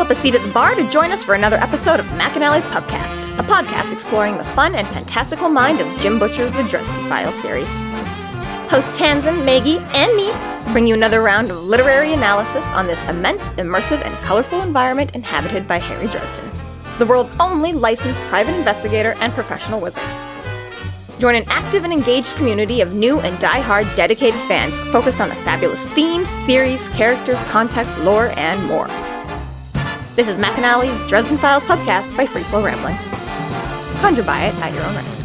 up a seat at the bar to join us for another episode of McAnally's Pubcast, a podcast exploring the fun and fantastical mind of Jim Butcher's The Dresden Files series. Hosts Tanzan, Maggie, and me bring you another round of literary analysis on this immense, immersive, and colorful environment inhabited by Harry Dresden, the world's only licensed private investigator and professional wizard. Join an active and engaged community of new and die-hard dedicated fans focused on the fabulous themes, theories, characters, context, lore, and more. This is McAnally's Dresden Files Pubcast by Free Flow Rambling. Conjure by it at your own risk.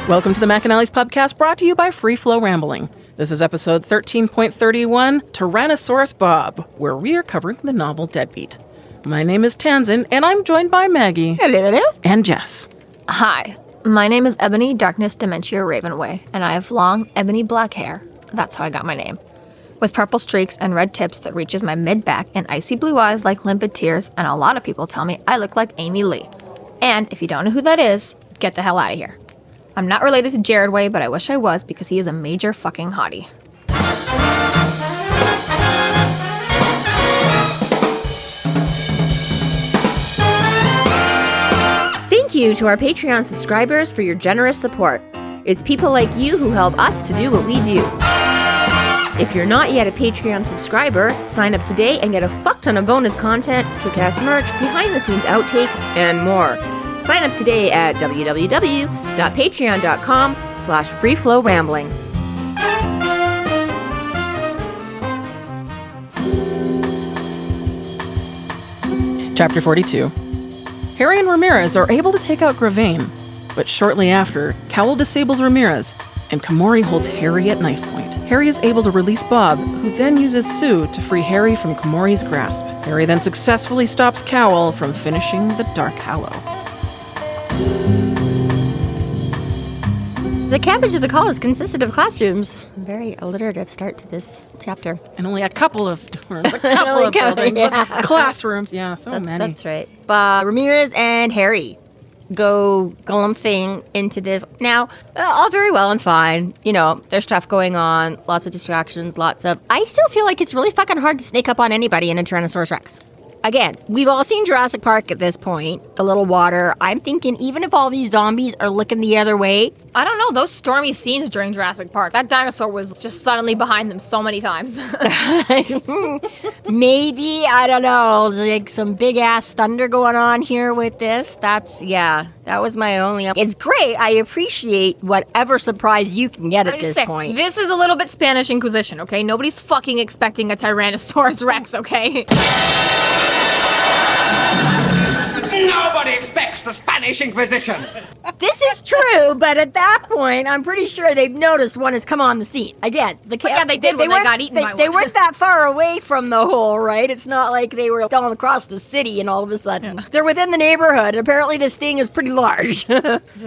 Welcome to the McAnally's Pubcast, brought to you by Free Flow Rambling. This is episode 13.31, Tyrannosaurus Bob, where we are covering the novel Deadbeat. My name is Tanzan, and I'm joined by Maggie. Hello. And Jess. Hi, my name is Ebony Darkness Dementia Ravenway, and I have long, ebony black hair. That's how I got my name. With purple streaks and red tips that reaches my mid-back and icy blue eyes like limpid tears, and a lot of people tell me I look like Amy Lee. And if you don't know who that is, get the hell out of here. I'm not related to Jared Way, but I wish I was because he is a major fucking hottie. Thank you to our Patreon subscribers for your generous support. It's people like you who help us to do what we do. If you're not yet a Patreon subscriber, sign up today and get a fuck ton of bonus content, kick-ass merch, behind-the-scenes outtakes, and more. Sign up today at www.patreon.com/freeflowrambling. Chapter 42. Harry and Ramirez are able to take out Grevane, but shortly after, Cowl disables Ramirez, and Kumori holds Harry at knifepoint. Harry is able to release Bob, who then uses Sue to free Harry from Kumori's grasp. Harry then successfully stops Cowl from finishing the Darkhallow. The campus of the college consisted of classrooms. A very alliterative start to this chapter. And only a couple of dorms, a couple of buildings, classrooms. Yeah, so many. That's right. Ramirez and Harry go galumphing into this. Now, all very well and fine. You know, there's stuff going on, lots of distractions, I still feel like it's really fucking hard to sneak up on anybody in a Tyrannosaurus Rex. Again, we've all seen Jurassic Park at this point, a little water. I'm thinking even if all these zombies are looking the other way. I don't know, those stormy scenes during Jurassic Park, that dinosaur was just suddenly behind them so many times. Maybe, I don't know, like some big ass thunder going on here with this. That was my only. It's great. I appreciate whatever surprise you can get at this point. This is a little bit Spanish Inquisition, okay? Nobody's fucking expecting a Tyrannosaurus Rex, okay? Nobody expects the Spanish Inquisition. This is true, but at that point, I'm pretty sure they've noticed one has come on the scene. Again, they did when they got eaten by one. They weren't that far away from the hole, right? It's not like they were going across the city and all of a sudden. Yeah. They're within the neighborhood. Apparently this thing is pretty large.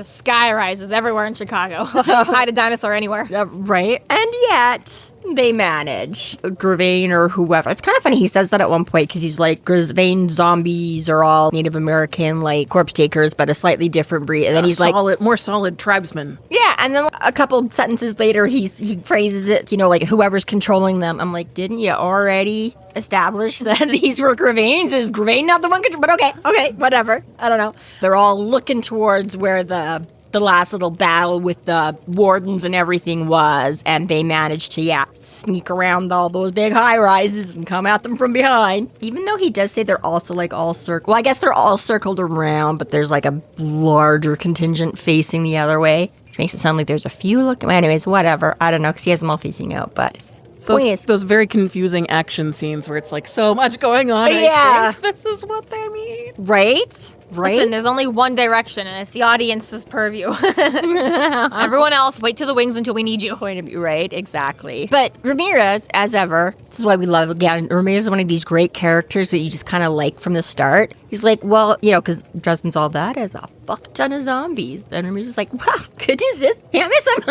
Sky rises everywhere in Chicago. Hide a dinosaur anywhere. Right? And yet they manage. Grevane or whoever. It's kind of funny he says that at one point because he's like, Grevane zombies are all Native American, like, corpse takers, but a slightly different breed. And then he's more solid tribesmen. Yeah, and then a couple sentences later, he phrases it, you know, like, whoever's controlling them. I'm like, didn't you already establish that these were Grevanes? Is Grevane not the one control? But okay, whatever. I don't know. They're all looking towards where the last little battle with the wardens and everything was, and they managed to, sneak around all those big high-rises and come at them from behind. Even though he does say they're also, like, all circled. Well, I guess they're all circled around, but there's, like, a larger contingent facing the other way, which makes it sound like there's a few looking. Anyways, whatever. I don't know, because he has them all facing out, but those very confusing action scenes where it's, like, so much going on. Yeah. I think this is what they mean. Right? Listen, there's only one direction, and it's the audience's purview. Everyone else, wait till the wings until we need you. Point of view, right? Exactly. But Ramirez, as ever, this is why we love, again, Ramirez is one of these great characters that you just kind of like from the start. He's like, well, you know, because Dresden's all that as a fuck ton of zombies. And Ramirez is like, wow, good is this? Can't miss him.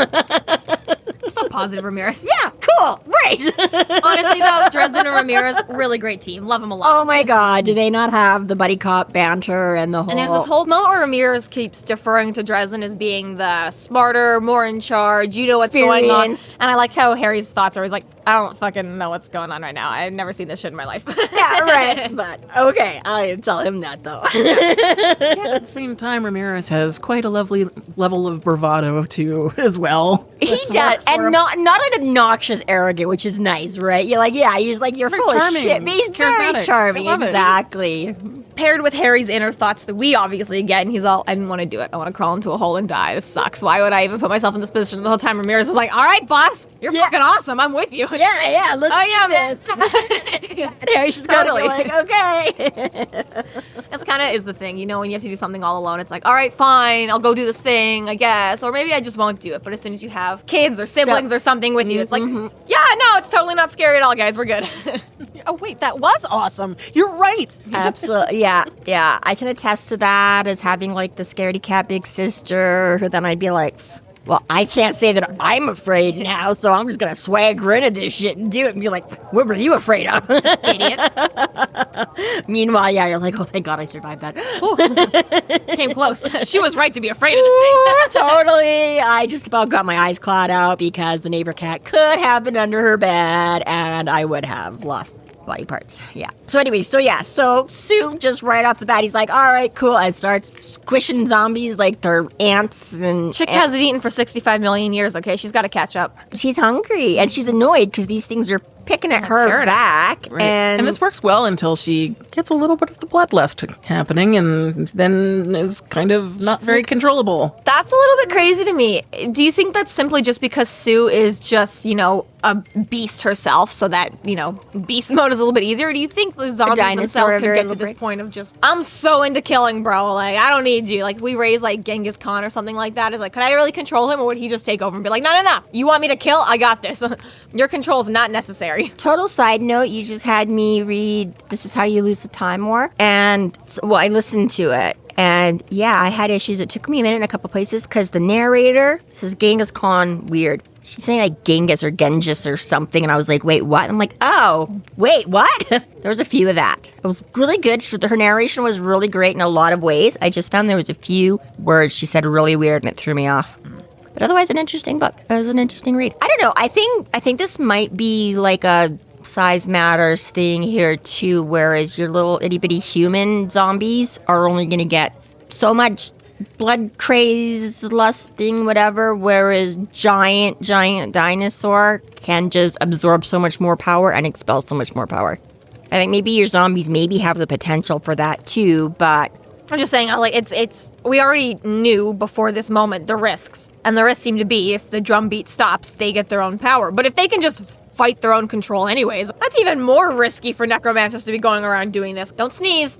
You're so positive, Ramirez. Yeah, cool, right. Honestly, though, Dresden and Ramirez, really great team. Love them a lot. Oh my god, do they not have the buddy cop banter and the whole... And there's this whole moment where Ramirez keeps deferring to Dresden as being the smarter, more in charge, you know what's going on. Experienced. And I like how Harry's thoughts are always like, I don't fucking know what's going on right now. I've never seen this shit in my life. Yeah, right. But, okay, I didn't tell him that, though. At the same time, Ramirez has quite a lovely level of bravado, too, as well. He does, and not an obnoxious arrogant, which is nice, right? You're like, yeah, he's like, you're very full charming, of shit, but he's very charismatic. charming, I love it. exactly. Paired with Harry's inner thoughts that we obviously get, and he's all, I didn't want to do it. I want to crawl into a hole and die. This sucks. Why would I even put myself in this position? The whole time Ramirez is like, all right, boss, you're fucking awesome. I'm with you. Yeah, look at this. And Harry's just Totally. gonna be like, okay. That's kind of is the thing, you know, when you have to do something all alone, it's like, all right, fine, I'll go do this thing, I guess, or maybe I just won't do it. But as soon as you have kids or siblings or something with you, it's like, yeah, no, it's totally not scary at all, guys, we're good. Oh, wait, that was awesome. You're right. Absolutely, yeah. I can attest to that as having like the scaredy cat big sister, who then I'd be like, well, I can't say that I'm afraid now, so I'm just gonna swagger into this shit and do it and be like, what were you afraid of? Idiot. Meanwhile, yeah, you're like, oh, thank God I survived that. Came close. She was right to be afraid of this thing. Totally. I just about got my eyes clawed out because the neighbor cat could have been under her bed and I would have lost body parts. Yeah. So anyway, so Sue just right off the bat, he's like, all right, cool, and starts squishing zombies like they're ants and... Chick hasn't eaten for 65 million years, okay? She's got to catch up. She's hungry and she's annoyed because these things are picking at her back. Right. And this works well until she gets a little bit of the bloodlust happening and then is kind of not very controllable. That's a little bit crazy to me. Do you think that's simply just because Sue is just, you know, a beast herself, so that, you know, beast mode is a little bit easier? Or do you think the zombies themselves could get to this point of just, I'm so into killing, bro, like, I don't need you. Like, if we raise, like, Genghis Khan or something like that, it's like, could I really control him, or would he just take over and be like, no, you want me to kill? I got this. Your control is not necessary. total side note, you just had me read This Is How You Lose the Time War, and I listened to it. And yeah, I had issues. It took me a minute in a couple places because the narrator says Genghis Khan weird. She's saying like Genghis or Genghis or something. And I was like, wait, what? I'm like, oh, wait, what? There was a few of that. It was really good. Her narration was really great in a lot of ways. I just found there was a few words she said really weird and it threw me off. But otherwise, an interesting book. It was an interesting read. I don't know. I think this might be like a size matters thing here too, whereas your little itty bitty human zombies are only going to get so much blood craze, lust thing, whatever, whereas giant dinosaur can just absorb so much more power and expel so much more power. I think maybe your zombies maybe have the potential for that too, but I'm just saying, like, it's we already knew before this moment the risks, and the risks seem to be if the drumbeat stops, they get their own power. But if they can just fight their own control anyways, that's even more risky for necromancers to be going around doing this. Don't sneeze.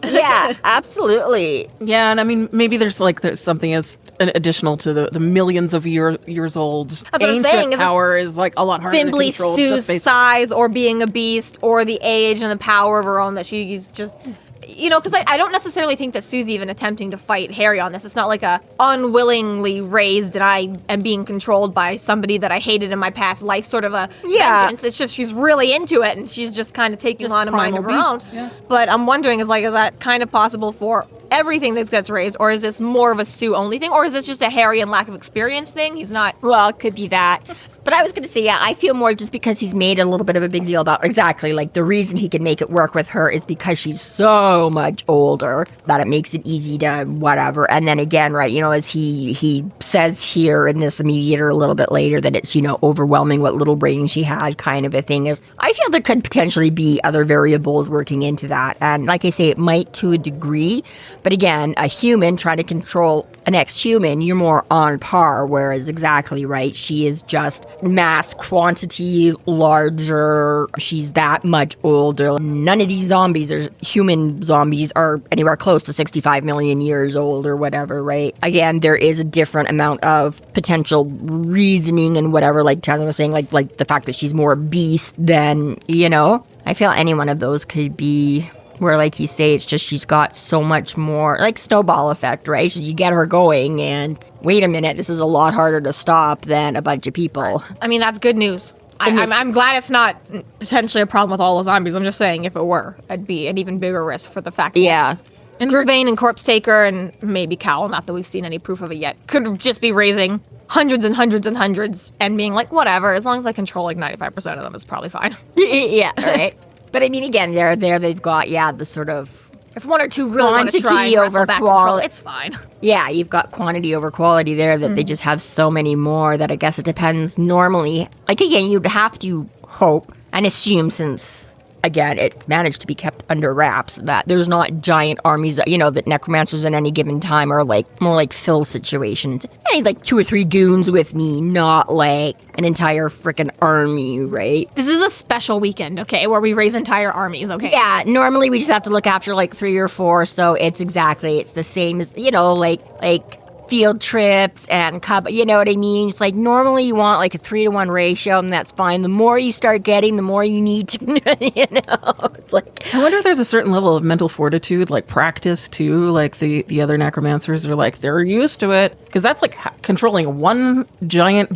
yeah, absolutely. Yeah, and I mean, maybe there's something as an additional to the millions of years old. That's what I'm ancient saying, is power is like a lot harder Fimbly to control. Sue's just based- size, or being a beast, or the age and the power of her own that she's just... You know, because I don't necessarily think that Sue's even attempting to fight Harry on this. It's not like a unwillingly raised and I am being controlled by somebody that I hated in my past life sort of a vengeance. It's just she's really into it and she's just kind of taking Just on a mind of her primal own. beast, yeah. But I'm wondering, is that kind of possible for everything that gets raised, or is this more of a Sue only thing, or is this just a Harry and lack of experience thing? He's not... Well, it could be that. But I was going to say, yeah, I feel more just because he's made a little bit of a big deal about exactly, like, the reason he can make it work with her is because she's so much older that it makes it easy to whatever. And then again, right, you know, as he says here in this, the mediator a little bit later, that it's, you know, overwhelming what little brain she had kind of a thing is, I feel there could potentially be other variables working into that. And like I say, it might to a degree, but again, a human trying to control an ex-human, you're more on par, whereas exactly right, she is just mass quantity larger. She's that much older. None of these zombies or human zombies are anywhere close to 65 million years old or whatever, right? Again, there is a different amount of potential reasoning and whatever, like Taz was saying, like the fact that she's more a beast than, you know, I feel any one of those could be where, like you say, it's just she's got so much more, like snowball effect, right? So you get her going and wait a minute, this is a lot harder to stop than a bunch of people. I mean, that's good news. I'm glad it's not potentially a problem with all the zombies. I'm just saying if it were, it'd be an even bigger risk for the fact that and Grevane and Corpse Taker and maybe Cowl, not that we've seen any proof of it yet, could just be raising hundreds and hundreds and hundreds and being like, whatever, as long as I control like 95% of them, it's probably fine. Yeah, right. But I mean, again, they've got, the sort of... If one or two really want to try and wrestle back control, it's fine. Yeah, you've got quantity over quality there that they just have so many more that I guess it depends normally. Like, again, you'd have to hope and assume since... Again, it managed to be kept under wraps that there's not giant armies, that necromancers at any given time are like more like Phil situations. I need like 2 or 3 goons with me, not like an entire freaking army, right? This is a special weekend, okay, where we raise entire armies, okay? Yeah, normally we just have to look after like 3 or 4, so it's the same as, like field trips and you know what I mean? It's like normally you want like a 3-to-1 ratio and that's fine. The more you start getting, the more you need to, it's like... I wonder if there's a certain level of mental fortitude, like practice too, like the other necromancers are like, they're used to it. Because that's like controlling one giant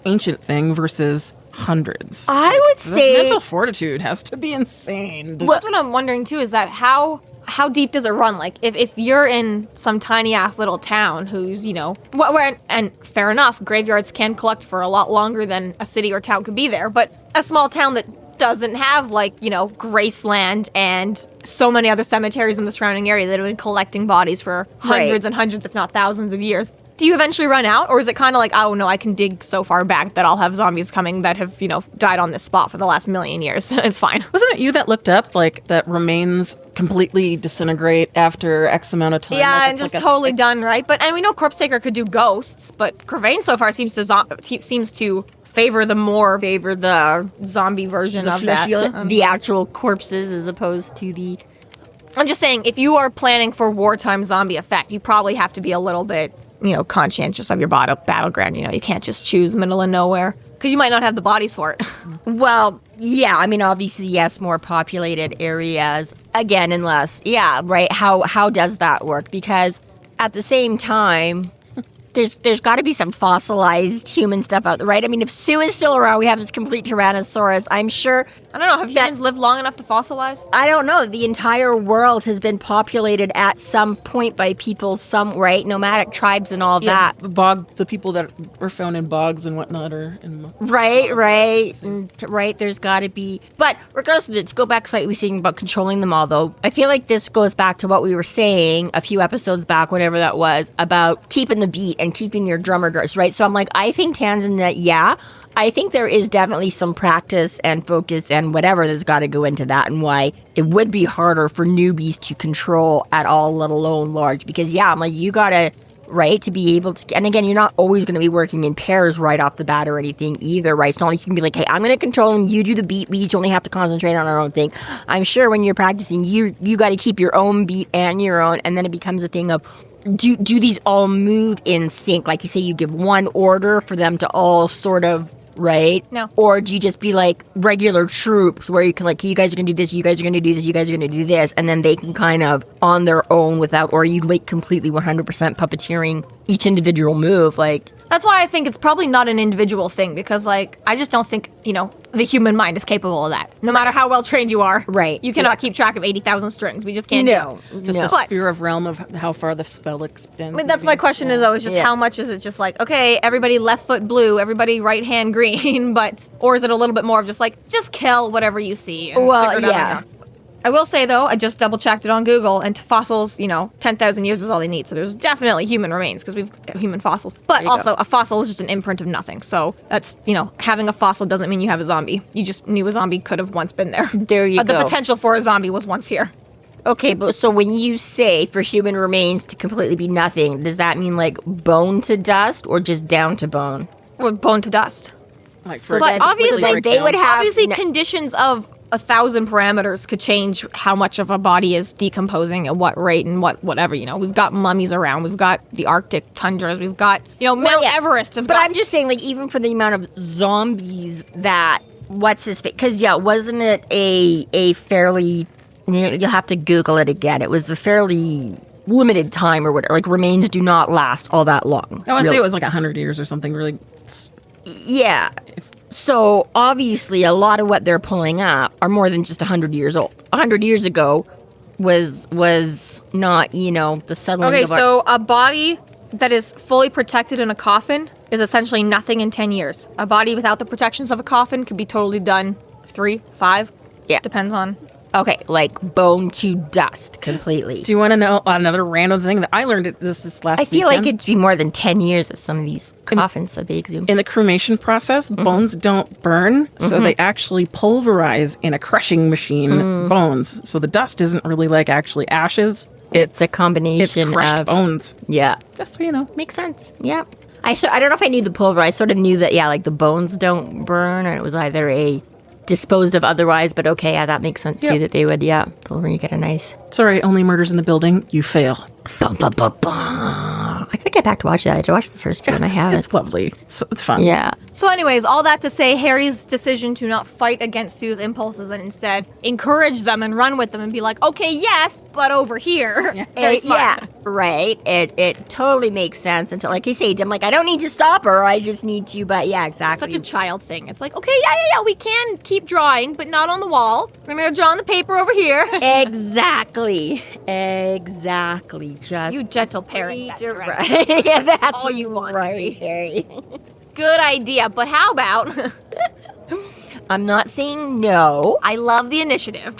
ancient thing versus hundreds. I would say... mental fortitude has to be insane. Well, that's what I'm wondering too, is that how deep does it run? Like, if you're in some tiny-ass little town who's, and fair enough, graveyards can collect for a lot longer than a city or town could be there, but a small town that doesn't have, like, Graceland and so many other cemeteries in the surrounding area that have been collecting bodies for hundreds and hundreds, if not thousands of years. Do you eventually run out, or is it kind of like, oh no, I can dig so far back that I'll have zombies coming that have, died on this spot for the last million years? It's fine. Wasn't it you that looked up, like, that remains completely disintegrate after X amount of time? Yeah, like and just totally done, right? And we know Corpse Taker could do ghosts, but Grevane so far seems to favor the zombie version of that. The actual corpses as opposed to the... I'm just saying, if you are planning for wartime zombie effect, you probably have to be a little bit... conscientious of your battleground. You can't just choose middle of nowhere because you might not have the bodies for it. Well, yeah, I mean, obviously, yes, more populated areas. Again, unless, right, how does that work? Because at the same time, there's got to be some fossilized human stuff out there, right? I mean, if Sue is still around, we have this complete Tyrannosaurus. I'm sure... I don't know, have humans lived long enough to fossilize? I don't know. The entire world has been populated at some point by people, right? Nomadic tribes and all that. The people that were found in bogs and whatnot are in... Right. There's got to be... But regardless of this, to go back slightly, we saying about controlling them all, though, I feel like this goes back to what we were saying a few episodes back, whenever that was, about keeping the beat and keeping your drummer dressed, right? So I'm like, I think Tanzan that, I think there is definitely some practice and focus and whatever that's got to go into that, and why it would be harder for newbies to control at all, let alone large. Because, I'm like, you got to, right, to be able to... And again, you're not always going to be working in pairs right off the bat or anything either, right? It's not like you can be like, hey, I'm going to control them, you do the beat, we each only have to concentrate on our own thing. I'm sure when you're practicing, you got to keep your own beat and your own, and then it becomes a thing of... Do these all move in sync? Like you say, you give one order for them to all sort of... Right? No. Or do you just be like regular troops where you can like, you guys are going to do this, you guys are going to do this, you guys are going to do this, and then they can kind of on their own without, or are you like completely 100% puppeteering each individual move? Like, that's why I think it's probably not an individual thing, because like, I just don't think, the human mind is capable of that. No matter how well trained you are. Right. You cannot keep track of 80,000 strings. We just can't do it. Just the sphere of realm of how far the spell extends. I mean, that's my question is always just how much is it just like, okay, everybody left foot blue, everybody right hand green, or is it a little bit more of just like, just kill whatever you see? And figure it out on your own? I will say, though, I just double-checked it on Google, and fossils, 10,000 years is all they need. So there's definitely human remains, because we've human fossils. But also, a fossil is just an imprint of nothing. So that's, having a fossil doesn't mean you have a zombie. You just knew a zombie could have once been there. There you go. The potential for a zombie was once here. Okay, but so when you say for human remains to completely be nothing, does that mean, like, bone to dust, or just down to bone? Or bone to dust. Like, but obviously, they would have... Obviously, conditions of 1,000 parameters could change how much of a body is decomposing at what rate and whatever. We've got mummies around, we've got the Arctic tundras, we've got Mount Everest has got... But I'm just saying, like, even for the amount of zombies that because wasn't it a fairly, you'll have to Google it again, it was a fairly limited time or whatever, like remains do not last all that long. I want to say it was like 100 years or something really. Yeah. So obviously a lot of what they're pulling up are more than just 100 years old. 100 years ago was not, the settling Okay, of so a body that is fully protected in a coffin is essentially nothing in 10 years. A body without the protections of a coffin could be totally done 3, 5. Yeah. Depends on. Okay, like bone to dust completely. Do you want to know another random thing that I learned this last I feel like weekend? it'd be more than 10 years of some of these coffins that they exhume. In the cremation process, bones don't burn, so they actually pulverize in a crushing machine bones. So the dust isn't really like actually ashes. It's a It's combination crushed of bones. Yeah. Just so you know. Makes sense. Yeah. I don't know if I knew the pulver. I sort of knew that, like the bones don't burn, or it was either a disposed of otherwise, but okay, yeah, that makes sense too, that they would, pulver, you get a nice... Sorry, only murders in the building. You fail. Bum, bum, bum, bum. I gotta get back to watch that. I watched the first two and I haven't. It's lovely. It's fun. Yeah. So anyways, all that to say, Harry's decision to not fight against Sue's impulses and instead encourage them and run with them and be like, okay, yes, but over here. Very smart. Yeah, right. It totally makes sense until, like you say, I'm like, I don't need to stop her. I just need to, but yeah, exactly. Such a child thing. It's like, okay, yeah, we can keep drawing, but not on the wall. We're going to draw on the paper over here. Exactly. Just You gentle parent. That's right. right. Yeah, that's all you want. right, Harry. Good idea, but how about... I'm not saying no. I love the initiative.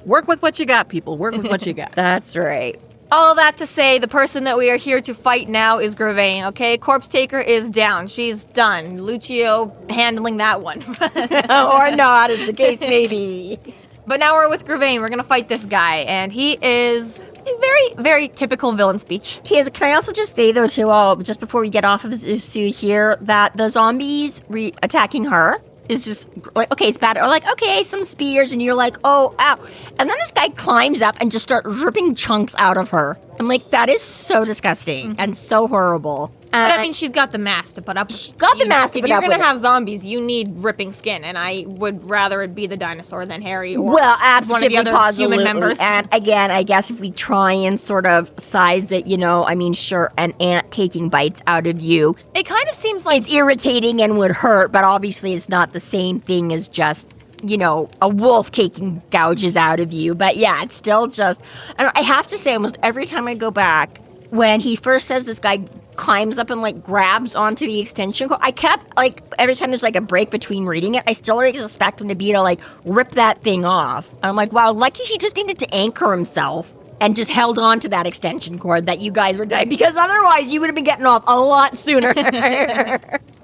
Work with what you got, people. Work with what you got. That's right. All that to say, the person that we are here to fight now is Grevane, okay? Corpse Taker is down. She's done. Lucio handling that one. Or not, as the case may be. But now we're with Grevane. We're going to fight this guy, and he is a very, very typical villain speech. Can I also just say, though, too, just before we get off of Sue here, that the zombies attacking her is just like, okay, it's bad. Or like, okay, some spears, and you're like, oh, ow. And then this guy climbs up and just starts ripping chunks out of her. I'm like, that is so disgusting and so horrible. But I mean, she's got the mask to put up with. She's got the mask to put up If you're with going to have zombies, you need ripping skin, and I would rather it be the dinosaur than Harry or well, one of the absolutely, other human members. And again, I guess if we try and sort of size it, I mean, sure, an ant taking bites out of you, It kind of seems like it's irritating and would hurt, but obviously it's not the same thing as just, a wolf taking gouges out of you. But yeah, it's still just, and I have to say, almost every time I go back, when he first says this guy climbs up and like grabs onto the extension cord, I kept like every time there's like a break between reading it, I still expect him to be able to like rip that thing off. I'm like, wow, lucky he just needed to anchor himself and just held on to that extension cord that you guys were dying, because otherwise you would have been getting off a lot sooner.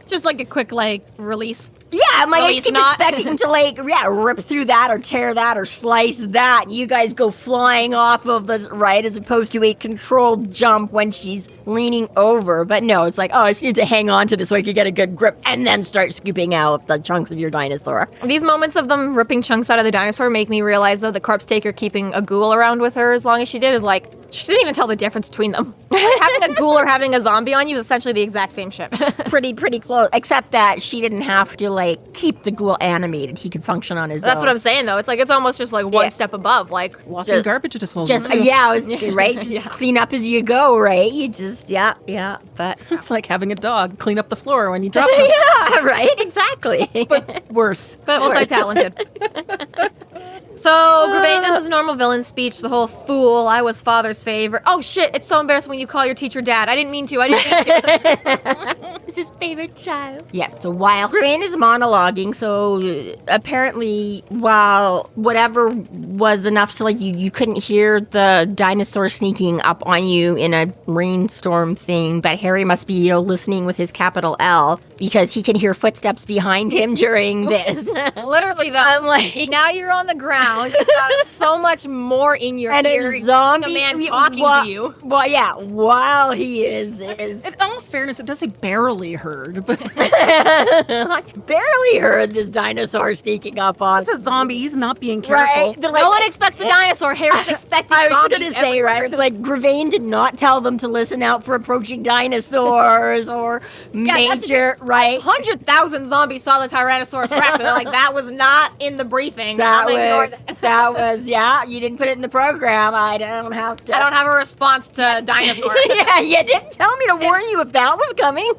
just like a quick release. Yeah, I'm like, I just keep knot. expecting him to rip through that or tear that or slice that. You guys go flying off of the right as opposed to a controlled jump when she's leaning over. But no, it's like, oh, I just need to hang on to this so I could get a good grip and then start scooping out the chunks of your dinosaur. These moments of them ripping chunks out of the dinosaur make me realize, though, the Corpse Taker keeping a ghoul around with her as long as she did is like, she didn't even tell the difference between them. Having a ghoul or having a zombie on you is essentially the exact same shit. Pretty close, except that she didn't have to keep the ghoul animated. He could function on his own. That's what I'm saying, though. It's like, it's almost just like one step above. Like, Walking garbage disposal. Right? Just clean up as you go, right? You just, but... It's like having a dog clean up the floor when you drop them. Yeah, right? Exactly. But worse. but multi-talented. So, Grevane does his normal villain speech, the whole fool, I was father's favorite. Oh shit, it's so embarrassing when you call your teacher dad. I didn't mean to. It's his favorite child. Yes, so while Grevane is monologuing, so apparently while whatever was enough so you couldn't hear the dinosaur sneaking up on you in a rainstorm thing, but Harry must be, listening with his capital L because he can hear footsteps behind him during this. Literally, though. I'm like, now you're on the ground. You've got so much more in your and ear. a zombie, A man talking to you. Well, yeah, while he is In all fairness, it does say barely heard, but I barely heard this dinosaur sneaking up on. it's a zombie. He's not being careful. Right? They're No one expects the dinosaur. Harry's expecting I was zombies going to say, everywhere. right? Like, Grevane did not tell them to listen out for approaching dinosaurs or major, right? 100,000 zombies saw the Tyrannosaurus Rex, and they're like, that was not in the briefing. That I'm like, was That was, you didn't put it in the program. I don't have to. I don't have a response to dinosaur. Yeah, you didn't tell me to warn you if that was coming.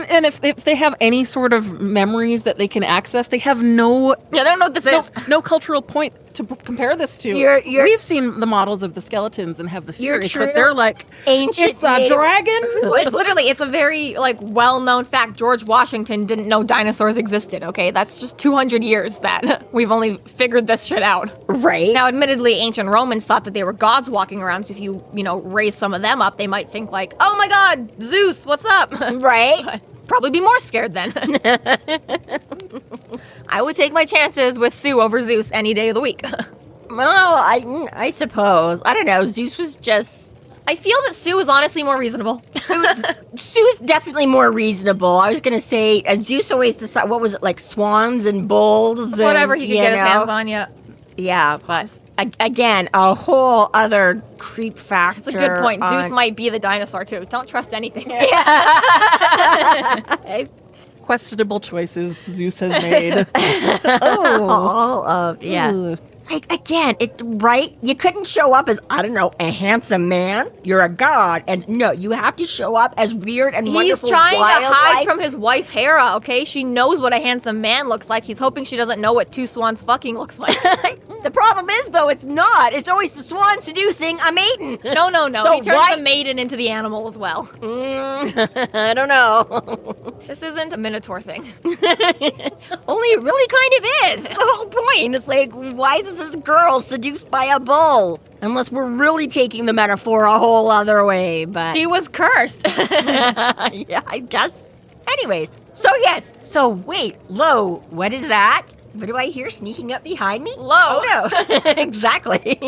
And if they have any sort of memories that they can access, they have no Yeah, they don't know what this is. no cultural point to compare this to. We've seen the models of the skeletons and have the theories, but they're like, ancient. it's a dragon. Well, it's a very, like, well-known fact. George Washington didn't know dinosaurs existed, okay? That's just 200 years that we've only figured this shit out. Right. Now, admittedly, ancient Romans thought that they were gods walking around, so if you raise some of them up, they might think like, oh my god, Zeus, what's up? Right. Probably be more scared then. I would take my chances with Sue over Zeus any day of the week. Well, I suppose. I don't know. Zeus was just... I feel that Sue is honestly more reasonable. Sue's definitely more reasonable. I was going to say, Zeus always decided, what was it, like swans and bulls? Whatever and, he could get his hands on, yeah. Yeah, but again, a whole other creep factor. It's a good point. Zeus might be the dinosaur, too. Don't trust anything. Questionable choices Zeus has made. All of, Ugh. Like, again, you couldn't show up as, I don't know, a handsome man. You're a god. And no, you have to show up as weird and He's wonderful trying to wildlife. hide from his wife, Hera, okay? She knows what a handsome man looks like. He's hoping she doesn't know what two swans fucking looks like. The problem is, though, it's not. It's always the swan seducing a maiden. No. So He turns why- the maiden into the animal as well. I don't know. This isn't a Minotaur thing. Only it really kind of is. That's the whole point. It's like, why is this girl seduced by a bull? Unless we're really taking the metaphor a whole other way, but... He was cursed. Yeah, I guess. Anyways, so yes. So wait, Lo, what is that? What do I hear sneaking up behind me? Lo. Oh, no. Exactly.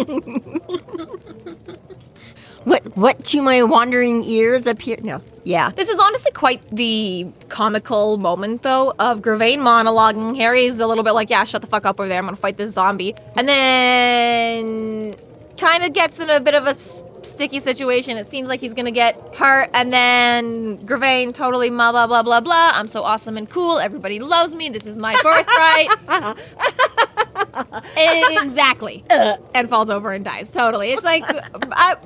What to my wandering ears appear? No. Yeah. This is honestly quite the comical moment, though, of Grevane monologuing. Harry's a little bit like, yeah, shut the fuck up over there. I'm gonna fight this zombie. And then kind of gets in a bit of a sticky situation. It seems like he's gonna get hurt. And then Grevane totally blah, blah, blah, blah, blah. I'm so awesome and cool. Everybody loves me. This is my birthright. Exactly. And falls over and dies. Totally. It's like,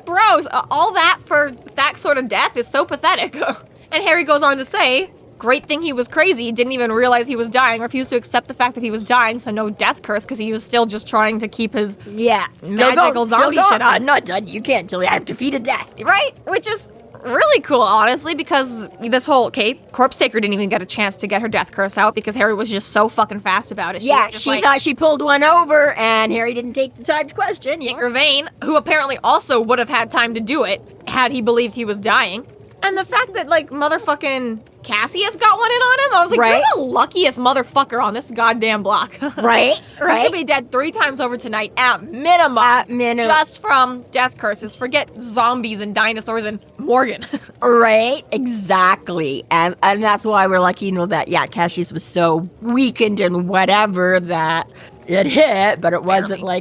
bros, all that for that sort of death is so pathetic. And Harry goes on to say, great thing he was crazy. He didn't even realize he was dying, refused to accept the fact that he was dying, so no death curse, because he was still just trying to keep his magical zombie shit up. I'm not done. You can't tell me I've defeated death. Right? Which is really cool, honestly, because this whole, Corpse Taker didn't even get a chance to get her death curse out because Harry was just so fucking fast about it. She thought she pulled one over, and Harry didn't take the time to question. Grevane, who apparently also would have had time to do it had he believed he was dying. And the fact that, motherfucking Cassius got one in on him, I was like, Right. You're the luckiest motherfucker on this goddamn block. Right? I should be dead 3 times over tonight at minimum. Just from death curses. Forget zombies and dinosaurs and Morgan. Right? Exactly. And that's why we're lucky, that, Cassius was so weakened and whatever that it hit, but it wasn't we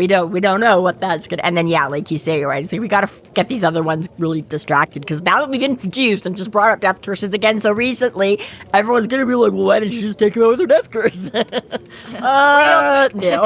don't know what that's gonna, and then, like you say, right, we gotta get these other ones really distracted, because now that we've introduced and just brought up death curses again so recently, everyone's gonna be like, well, why didn't she just take him out with her death curse? No.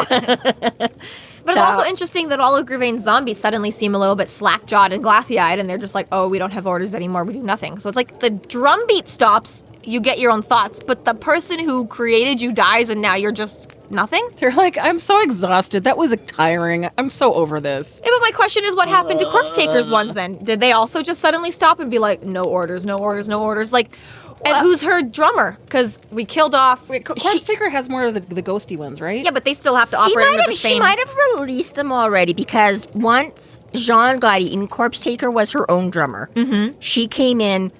But it's also interesting that all of Grevane's zombies suddenly seem a little bit slack-jawed and glassy-eyed, and they're just like, oh, we don't have orders anymore, we do nothing. So it's like the drumbeat stops, you get your own thoughts, but the person who created you dies, and now you're just nothing? They're like, I'm so exhausted. That was tiring. I'm so over this. Yeah, but my question is, what happened to Corpse Taker's ones then? Did they also just suddenly stop and be like, no orders, no orders, no orders? Like, and who's her drummer? Because we killed off... Corpse Taker has more of the ghosty ones, right? Yeah, but they still have to operate under the same... She might have released them already, because once Jean got eaten, Corpse Taker was her own drummer. Mm-hmm. She came in,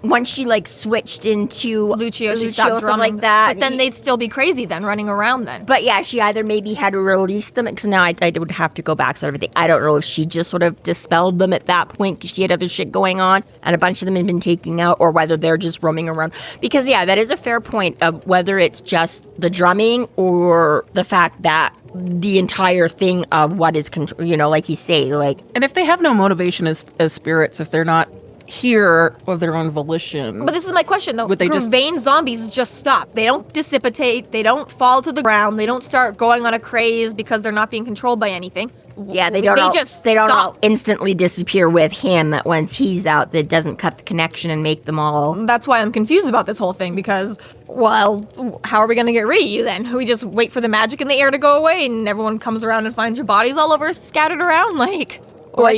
once she switched into Lucio, she stopped drumming like that. But then they'd still be crazy then, running around then. But yeah, she either maybe had to release them, because now I would have to go back sort of everything. I don't know if she just sort of dispelled them at that point because she had other shit going on and a bunch of them had been taken out, or whether they're just roaming around. Because that is a fair point of whether it's just the drumming or the fact that the entire thing of what is, like you say, And if they have no motivation as spirits, if they're not here of their own volition. But this is my question, though. Would they just- Grevane zombies just stop. They don't dissipate. They don't fall to the ground. They don't start going on a craze because they're not being controlled by anything. Yeah, they don't all instantly disappear with him once he's out. That doesn't cut the connection and make them all. That's why I'm confused about this whole thing because, well, how are we going to get rid of you then? We just wait for the magic in the air to go away and everyone comes around and finds your bodies all over scattered around? Like... Or,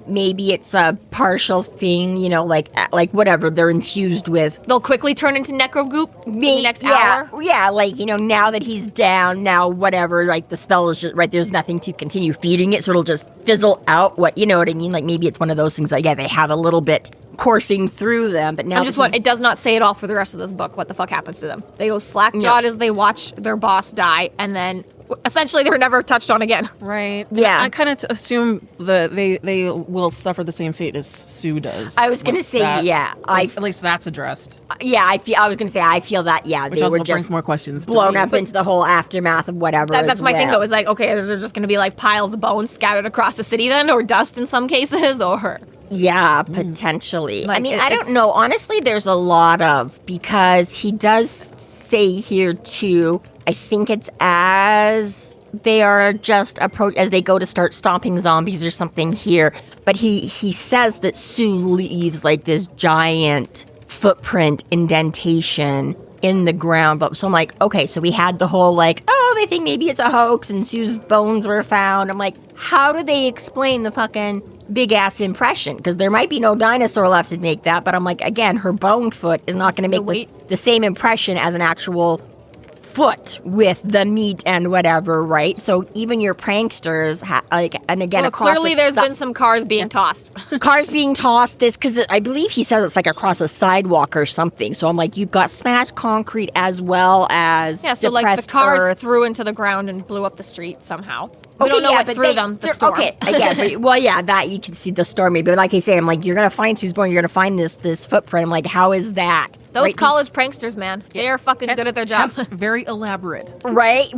maybe it's a partial thing, like whatever they're infused with. They'll quickly turn into necrogoop in the next hour? Yeah, now that he's down, now whatever, like the spell is just, right, there's nothing to continue feeding it, so it'll just fizzle out, you know what I mean? Like maybe it's one of those things that, they have a little bit coursing through them, but now... it does not say it all for the rest of this book, what the fuck happens to them. They go slack-jawed as they watch their boss die, and then... essentially, they were never touched on again. Right. Yeah. I kind of assume that they will suffer the same fate as Sue does. I was going to say, at least that's addressed. I was going to say, I feel that, Which they also were brings just more questions. blown up into the whole aftermath of whatever. That's my thing, though, is like, okay, there's just going to be like piles of bones scattered across the city then, or dust in some cases, or... Yeah, potentially. Like, I mean, I don't know. Honestly, there's a lot of, because he does say here, too, I think it's as they are just as they go to start stomping zombies or something here. But he says that Sue leaves like this giant footprint indentation in the ground. But so I'm like, okay, so we had the whole like, oh, they think maybe it's a hoax and Sue's bones were found. I'm like, how do they explain the fucking big ass impression? Because there might be no dinosaur left to make that. But I'm like, again, her bone foot is not going to make the same impression as an actual foot with the meat and whatever, right? So even your pranksters, and again, across clearly there's been some cars being tossed. Cars being tossed, because I believe he says it's like across a sidewalk or something. So I'm like, you've got smashed concrete as well as so like the cars earth. threw into the ground and blew up the street somehow. We don't know what threw them, the storm. Okay, that you can see the storm maybe. But like I say, I'm like, you're going to find Sue's bone, you're going to find this footprint. I'm like, how is that? Those college pranksters, man, they are fucking good at their jobs. That's very elaborate. Right?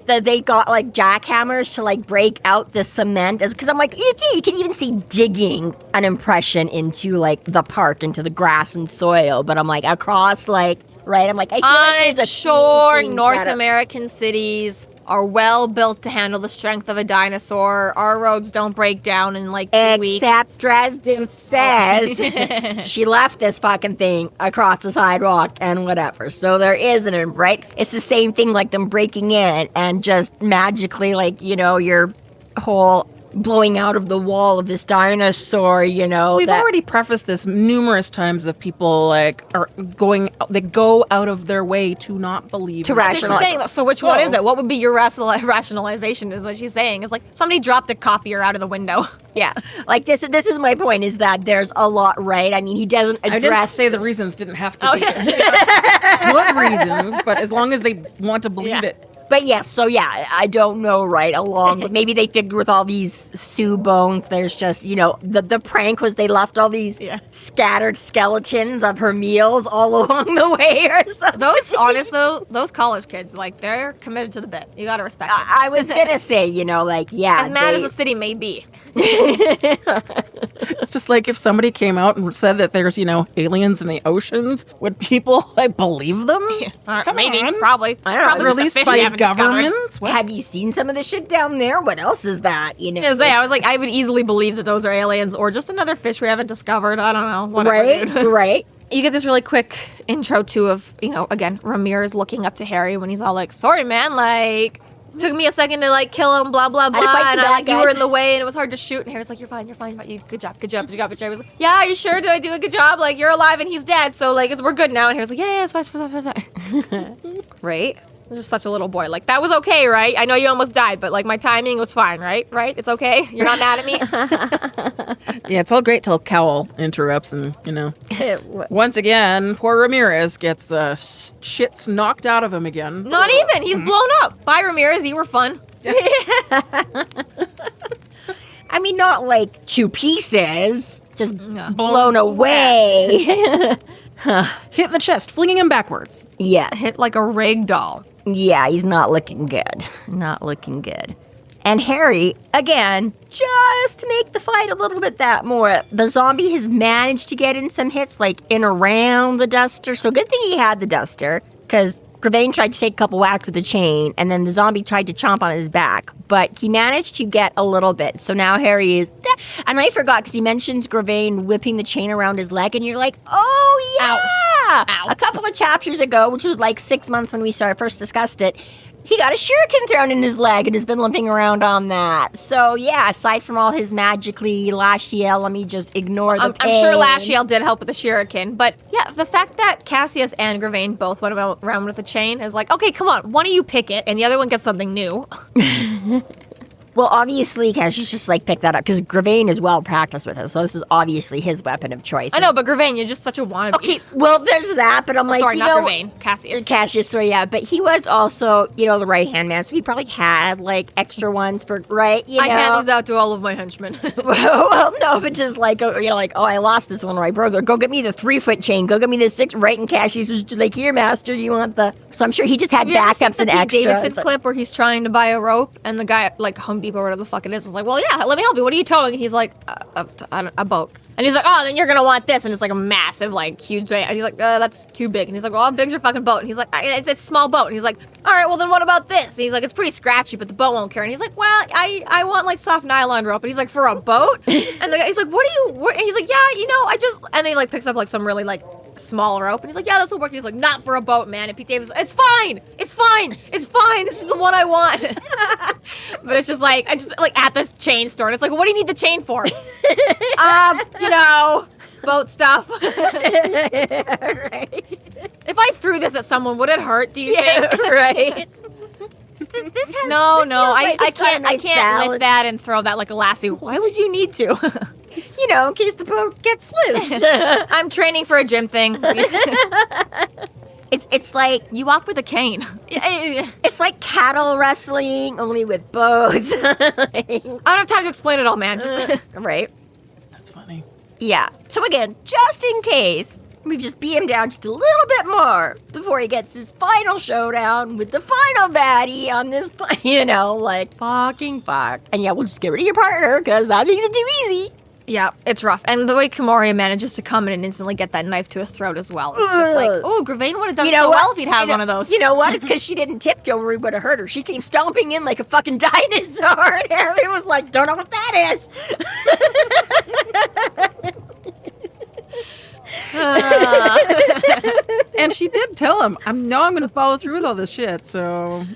They got like jackhammers to like break out the cement. Because I'm like, you can even see digging an impression into like the park, into the grass and soil. But I'm like, across like, right? I'm like, I feel like there's a sure few things North American cities are well built to handle the strength of a dinosaur. Our roads don't break down in like 2 weeks. Except Dresden says she left this fucking thing across the sidewalk and whatever. So there isn't, right? It's the same thing like them breaking in and just magically like, your whole blowing out of the wall of this dinosaur, We've already prefaced this numerous times of people like they go out of their way to not believe. To rationalize. So which one is it? What would be your rationalization is what she's saying. It's like somebody dropped a copier out of the window. Yeah. Like this is my point, is that there's a lot, right? I mean, he doesn't address... I didn't say the reasons didn't have to be good reasons, but as long as they want to believe it. But yes, so I don't know, right, but maybe they figured with all these Sue bones, there's just, the prank was they left all these scattered skeletons of her meals all along the way or something. Those college kids, like, they're committed to the bit. You gotta respect it. I was gonna say, as mad as the city may be. It's just like if somebody came out and said that there's, aliens in the oceans, would people believe them? Maybe, probably. I don't know. Released by governments? Have you seen some of the shit down there? What else is that? I was like, I would easily believe that those are aliens or just another fish we haven't discovered. I don't know. Whatever, dude. Right. You get this really quick intro too of, again, Ramirez looking up to Harry when he's all like, sorry, man, like... Took me a second to like kill him, blah blah blah, and you were in the way, and it was hard to shoot. And Harry's like, "You're fine. Good job." And I was like, "Yeah, are you sure? Did I do a good job? Like, you're alive and he's dead, so like we're good now." And Harry's like, "Yeah, it's fine." Right? It's just such a little boy. Like, that was okay, right? I know you almost died, but like my timing was fine, right? Right? It's okay. You're not mad at me. Yeah, it's all great till Cowl interrupts and once again, poor Ramirez gets shits knocked out of him again. Not even. He's blown up. Bye, Ramirez. You were fun. I mean, not like 2 pieces, just blown away. Hit in the chest, flinging him backwards. Yeah. Hit like a rag doll. Yeah, he's not looking good. Not looking good. And Harry, again, just to make the fight a little bit that more, the zombie has managed to get in some hits, like in around the duster. So good thing he had the duster, because Grevane tried to take a couple whacks with the chain, and then the zombie tried to chomp on his back. But he managed to get a little bit. So now Harry is... And I forgot, because he mentions Grevane whipping the chain around his leg, and you're like, oh, yeah! Ow. A couple of chapters ago, which was like 6 months when we first discussed it, he got a shuriken thrown in his leg and has been limping around on that. So, yeah, aside from all his magically Lashiel, let me just ignore the pain. I'm sure Lashiel did help with the shuriken, but yeah, the fact that Cassius and Grevane both went around with the chain is like, okay, come on, one of you pick it, and the other one gets something new. Well, obviously, Cassius just, like, picked that up, because Grevane is well practiced with it, so this is obviously his weapon of choice. I know, but Grevane, you're just such a wannabe. Okay, well, there's that, but I'm like, sorry, you not know... Grevane, Cassius. Cassius, sorry, yeah, but he was also, you know, the right-hand man, so he probably had, like, extra ones for, right, you know? I hand these out to all of my henchmen. Well, no, but just like, you know, like, oh, I lost this one, or I broke it. Go get me the 3-foot chain. Go get me the 6, right? And Cassius is like, here, master, do you want the... So I'm sure he just had backups and extras. Davidson's clip where he's trying to buy a rope, and the guy, like, Home Depot or whatever the fuck it is like, well, yeah, let me help you. What are you towing? And he's like, a boat. And he's like, oh, then you're going to want this. And it's like a massive, like, huge giant. And he's like, that's too big. And he's like, well, how big's your fucking boat? And he's like, it's a small boat. And he's like, all right, well, then what about this? And he's like, it's pretty scratchy, but the boat won't carry. And he's like, well, I want, like, soft nylon rope. And he's like, for a boat? And the guy, he's like, and he's like, yeah, you know, and then he, like, picks up, like, some really, like, small rope. And he's like, yeah, this will work. And he's like, not for a boat, man. And Pete Davis, it's fine. It's fine. It's fine. This is the one I want. But it's just, like, at this chain store. And it's like, well, what do you need the chain for? You know... boat stuff. Right. If I threw this at someone, would it hurt, do you think? Right. I can't lift that and throw that like a lasso. Why would you need to? You know, in case the boat gets loose. I'm training for a gym thing. It's like you walk with a cane. It's like cattle wrestling, only with boats. I don't have time to explain it all, man. Just right. That's funny. Yeah. So again, just in case, we just beat him down just a little bit more before he gets his final showdown with the final baddie on this, you know, like, fucking fuck. And yeah, we'll just get rid of your partner, because that makes it too easy. Yeah, it's rough. And the way Kumori manages to come in and instantly get that knife to his throat as well. It's just like, oh, Grevane would have done well if he'd had one of those. You know what? It's because she didn't tiptoe or we would have hurt her. She came stomping in like a fucking dinosaur. And Harry was like, don't know what that is. And she did tell him, I'm going to follow through with all this shit, so...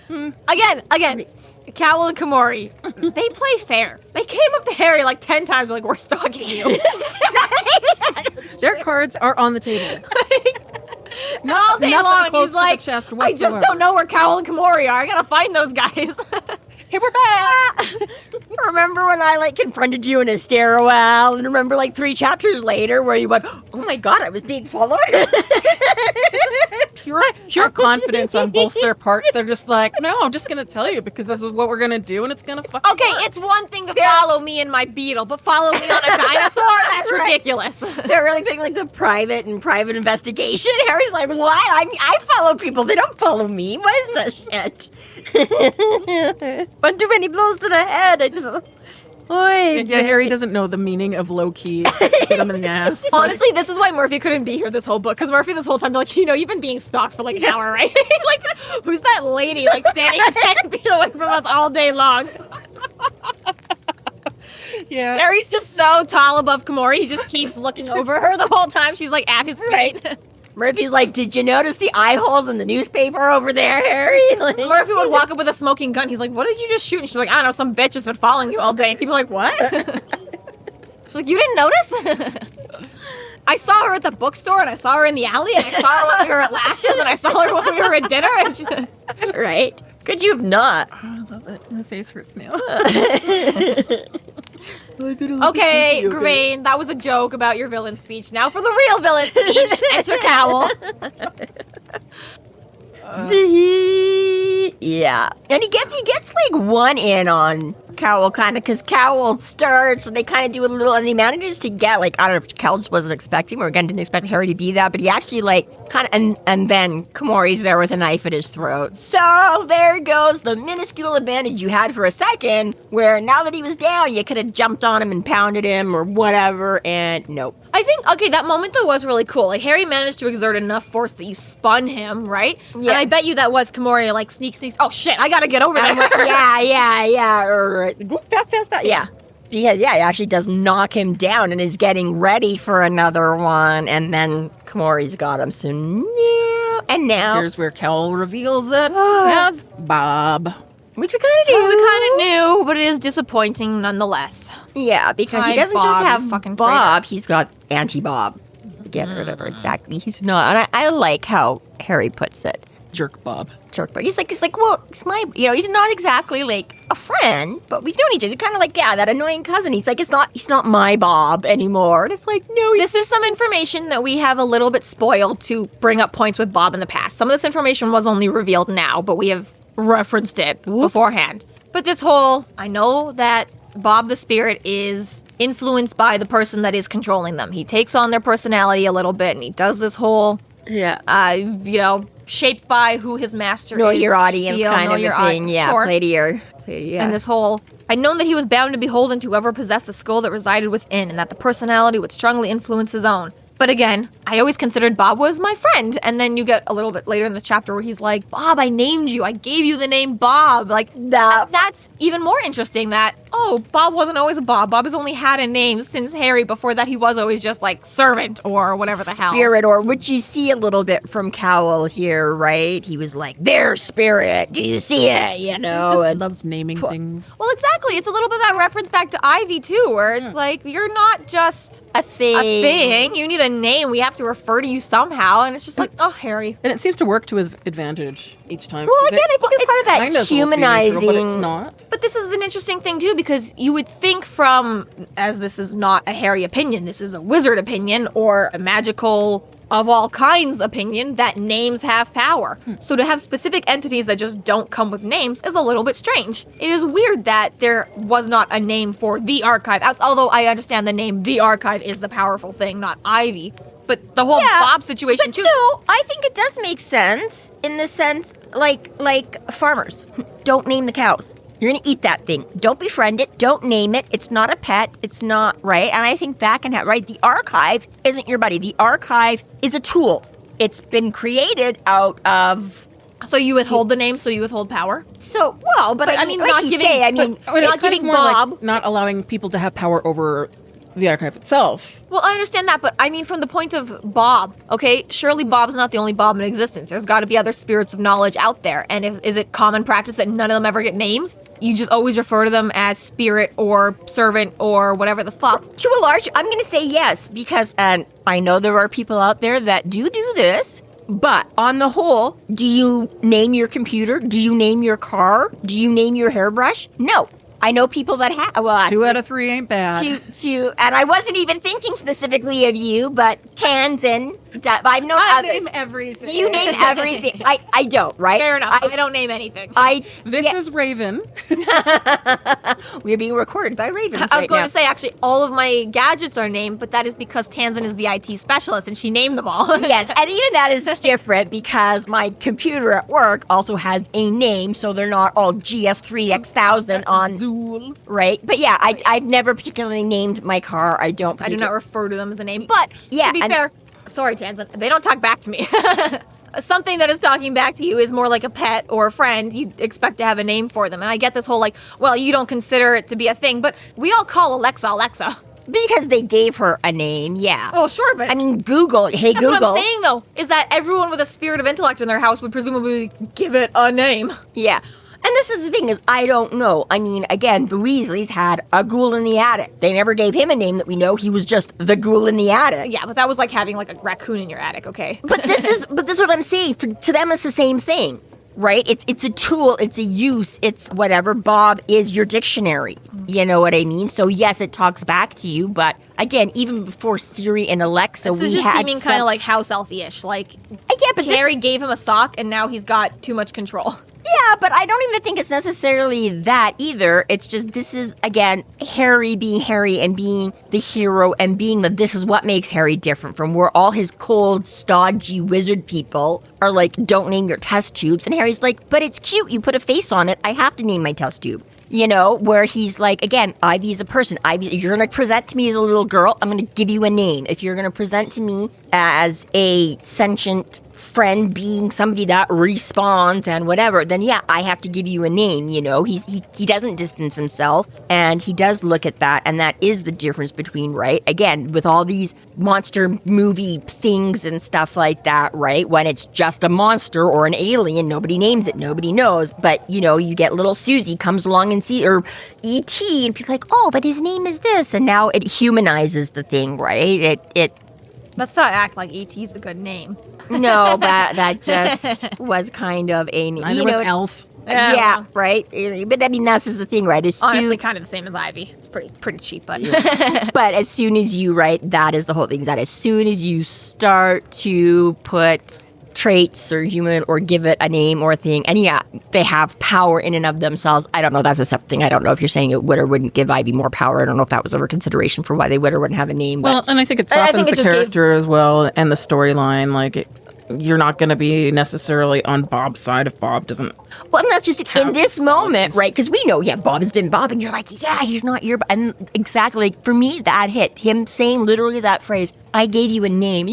Again, Cowl and Kumori, they play fair. They came up to Harry like 10 times, like, we're stalking you. Their cards are on the table. Not all day long, close he's like, to the chest I just don't know where Cowl and Kumori are. I gotta find those guys. Hey, we're back. Remember when I, like, confronted you in a stairwell? And remember, like, 3 chapters later where you went, oh my god, I was being followed? Pure confidence on both their parts. They're just like, no, I'm just going to tell you because this is what we're going to do and it's going to fucking Okay, work. it's one thing to follow me and my beetle, but follow me on a dinosaur? That's ridiculous. They're really being like the private investigation. Harry's like, what? I follow people. They don't follow me. What is this shit? One too many blows to the head. I just... Oy, Yeah, Harry doesn't know the meaning of low-key. Hit him in the ass. Honestly, this is why Murphy couldn't be here this whole book, because Murphy this whole time, like, you know, you've been being stalked for like an hour, right? Like, who's that lady, like, standing 10 feet away from us all day long? Yeah. Harry's just so tall above Kumori, he just keeps looking over her the whole time she's, like, at his feet. Right. Murphy's like, did you notice the eye holes in the newspaper over there, Harry? Like, Murphy would walk up with a smoking gun. He's like, what did you just shoot? And she's like, I don't know, some bitch has been following you all day. And people are like, what? She's like, you didn't notice? I saw her at the bookstore, and I saw her in the alley, and I saw her when we were at Lashes, and I saw her when we were at dinner. And she... right? Could you have not? Oh, I love it. My face hurts now. Okay, Grevane, that was a joke about your villain speech. Now for the real villain speech. Enter Cowl. Yeah. And he gets like one in on Cowl kind of, because Cowl starts, and they kind of do a little, and he manages to get, like, I don't know if Cowl just wasn't expecting, or again, didn't expect Harry to be that, but he actually, like, kind of, and then Kumori's there with a knife at his throat. So there goes the minuscule advantage you had for a second, where now that he was down, you could have jumped on him and pounded him or whatever, and nope. I think, okay, that moment though was really cool. Like, Harry managed to exert enough force that you spun him, right? Yeah. And I bet you that was Kumori, like, sneaks. Oh shit, I gotta get over there. yeah. Or fast. Yeah. Because, yeah, he actually does knock him down and is getting ready for another one. And then Kumori's got him. So, no. And now. Here's where Cowl reveals that that's Bob. Which we kind of knew. We kind of knew, but it is disappointing nonetheless. Yeah, because he Hi, doesn't Bob, just you have fucking Bob, he's got Anti-Bob. Again, or whatever, exactly. He's not. And I like how Harry puts it. Jerk Bob. Jerk, but he's like, well, it's my, he's not exactly like a friend, but we've known each other. Kind of like, yeah, that annoying cousin. He's like, he's not my Bob anymore. And it's like, no, This is some information that we have a little bit spoiled to bring up points with Bob in the past. Some of this information was only revealed now, but we have referenced it beforehand. But this whole, I know that Bob the Spirit is influenced by the person that is controlling them. He takes on their personality a little bit, and he does this whole, shaped by who his master know is. your audience kind of a thing. Yeah, sure. play to your. And this whole, I'd known that he was bound to beholden to whoever possessed the skull that resided within, and that the personality would strongly influence his own. But again, I always considered Bob was my friend. And then you get a little bit later in the chapter where he's like, Bob, I named you. I gave you the name Bob. Like, that's even more interesting that, Bob wasn't always a Bob. Bob has only had a name since Harry. Before that, he was always just like servant or whatever the hell. Spirit, or which you see a little bit from Cowl here, right? He was like, their spirit. Do you see it? He just loves naming things. Well, exactly. It's a little bit that reference back to Ivy, too, where it's like, you're not just a thing. You need a name. We have to refer to you somehow. And it's just like, Harry. And it seems to work to his advantage each time. Well, again, I think it's part of that kinda humanizing. but it's not. But this is an interesting thing, too, because you would think as this is not a Harry opinion, this is a wizard opinion or a magical of all kinds opinion, that names have power. So to have specific entities that just don't come with names is a little bit strange. It is weird that there was not a name for the archive, although I understand the name the archive is the powerful thing, not Ivy. But the whole Bob situation, too. No, I think it does make sense in the sense, like farmers. Don't name the cows. You're going to eat that thing. Don't befriend it. Don't name it. It's not a pet. It's not, right? And I think that can have, right? The archive isn't your buddy. The archive is a tool. It's been created out of... So you withhold the name, so you withhold power? So, well, but I mean, not giving... not giving Bob... Like not allowing people to have power over the archive itself. Well, I understand that, but I mean from the point of Bob, okay? Surely Bob's not the only Bob in existence. There's got to be other spirits of knowledge out there. And is it common practice that none of them ever get names? You just always refer to them as spirit or servant or whatever the fuck. To a large, I'm going to say yes, because, and I know there are people out there that do this, but on the whole, do you name your computer? Do you name your car? Do you name your hairbrush? No. I know people that have. Well, 2 out of 3 ain't bad. And I wasn't even thinking specifically of you, but Tanzan. I know I others. name everything. You name everything. I don't, right? Fair enough. I don't name anything. This is Raven. We're being recorded by Ravens. I was going to say, actually, all of my gadgets are named, but that is because Tanzan is the IT specialist and she named them all. Yes, and even that is different because my computer at work also has a name, so they're not all GS3X1000 on Zool, right? But yeah, I've never particularly named my car. I do not refer to them as a name. But to be fair, sorry, Tanzan, they don't talk back to me. Something that is talking back to you is more like a pet or a friend. You'd expect to have a name for them. And I get this whole you don't consider it to be a thing, but we all call Alexa. Because they gave her a name, yeah. Well, sure, but... I mean, Google, hey, that's Google. That's what I'm saying, though, is that everyone with a spirit of intellect in their house would presumably give it a name. Yeah. And this is the thing, is I don't know. I mean, again, the Weasleys had a ghoul in the attic. They never gave him a name that we know. He was just the ghoul in the attic. Yeah, but that was like having a raccoon in your attic, okay? But this is what I'm saying. To them, it's the same thing, right? It's a tool. It's a use. It's whatever. Bob is your dictionary. You know what I mean? So yes, it talks back to you, but again, even before Siri and Alexa, This is just seeming kind of like house elfie-ish. Like, but Harry gave him a sock, and now he's got too much control. Yeah, but I don't even think it's necessarily that either. It's just, this is, again, Harry being Harry and being the hero and being this is what makes Harry different from where all his cold, stodgy wizard people are like, don't name your test tubes. And Harry's like, but it's cute. You put a face on it. I have to name my test tube. You know, where he's like, again, Ivy is a person. Ivy, you're going to present to me as a little girl, I'm going to give you a name. If you're going to present to me as a sentient friend being somebody that respawns and whatever, then yeah, I have to give you a name, you know? He doesn't distance himself, and he does look at that, and that is the difference between, right? Again, with all these monster movie things and stuff like that, right? When it's just a monster or an alien, nobody names it, nobody knows, but, you know, you get little Susie comes along and or E.T. and people like, oh, but his name is this, and now it humanizes the thing, right? Let's not act like E.T.'s a good name. No, but that just was kind of a... Neither was Elf. Yeah, right? But I mean, that's just the thing, right? Honestly, kind of the same as Ivy. It's pretty cheap, but... But as soon as you, right, that is the whole thing, is that as soon as you start to put traits or human or give it a name or a thing, and yeah, they have power in and of themselves. I don't know, that's a separate thing. I don't know if you're saying it would or wouldn't give Ivy more power. I don't know if that was ever consideration for why they would or wouldn't have a name. Well, and I think it softens the character as well and the storyline. Like, you're not going to be necessarily on Bob's side if Bob doesn't. Well, and that's just in this moment, right? Because we know, yeah, Bob has been Bob, and you're like, yeah, he's not your. And exactly, like, for me, that hit him saying literally that phrase. I gave you a name.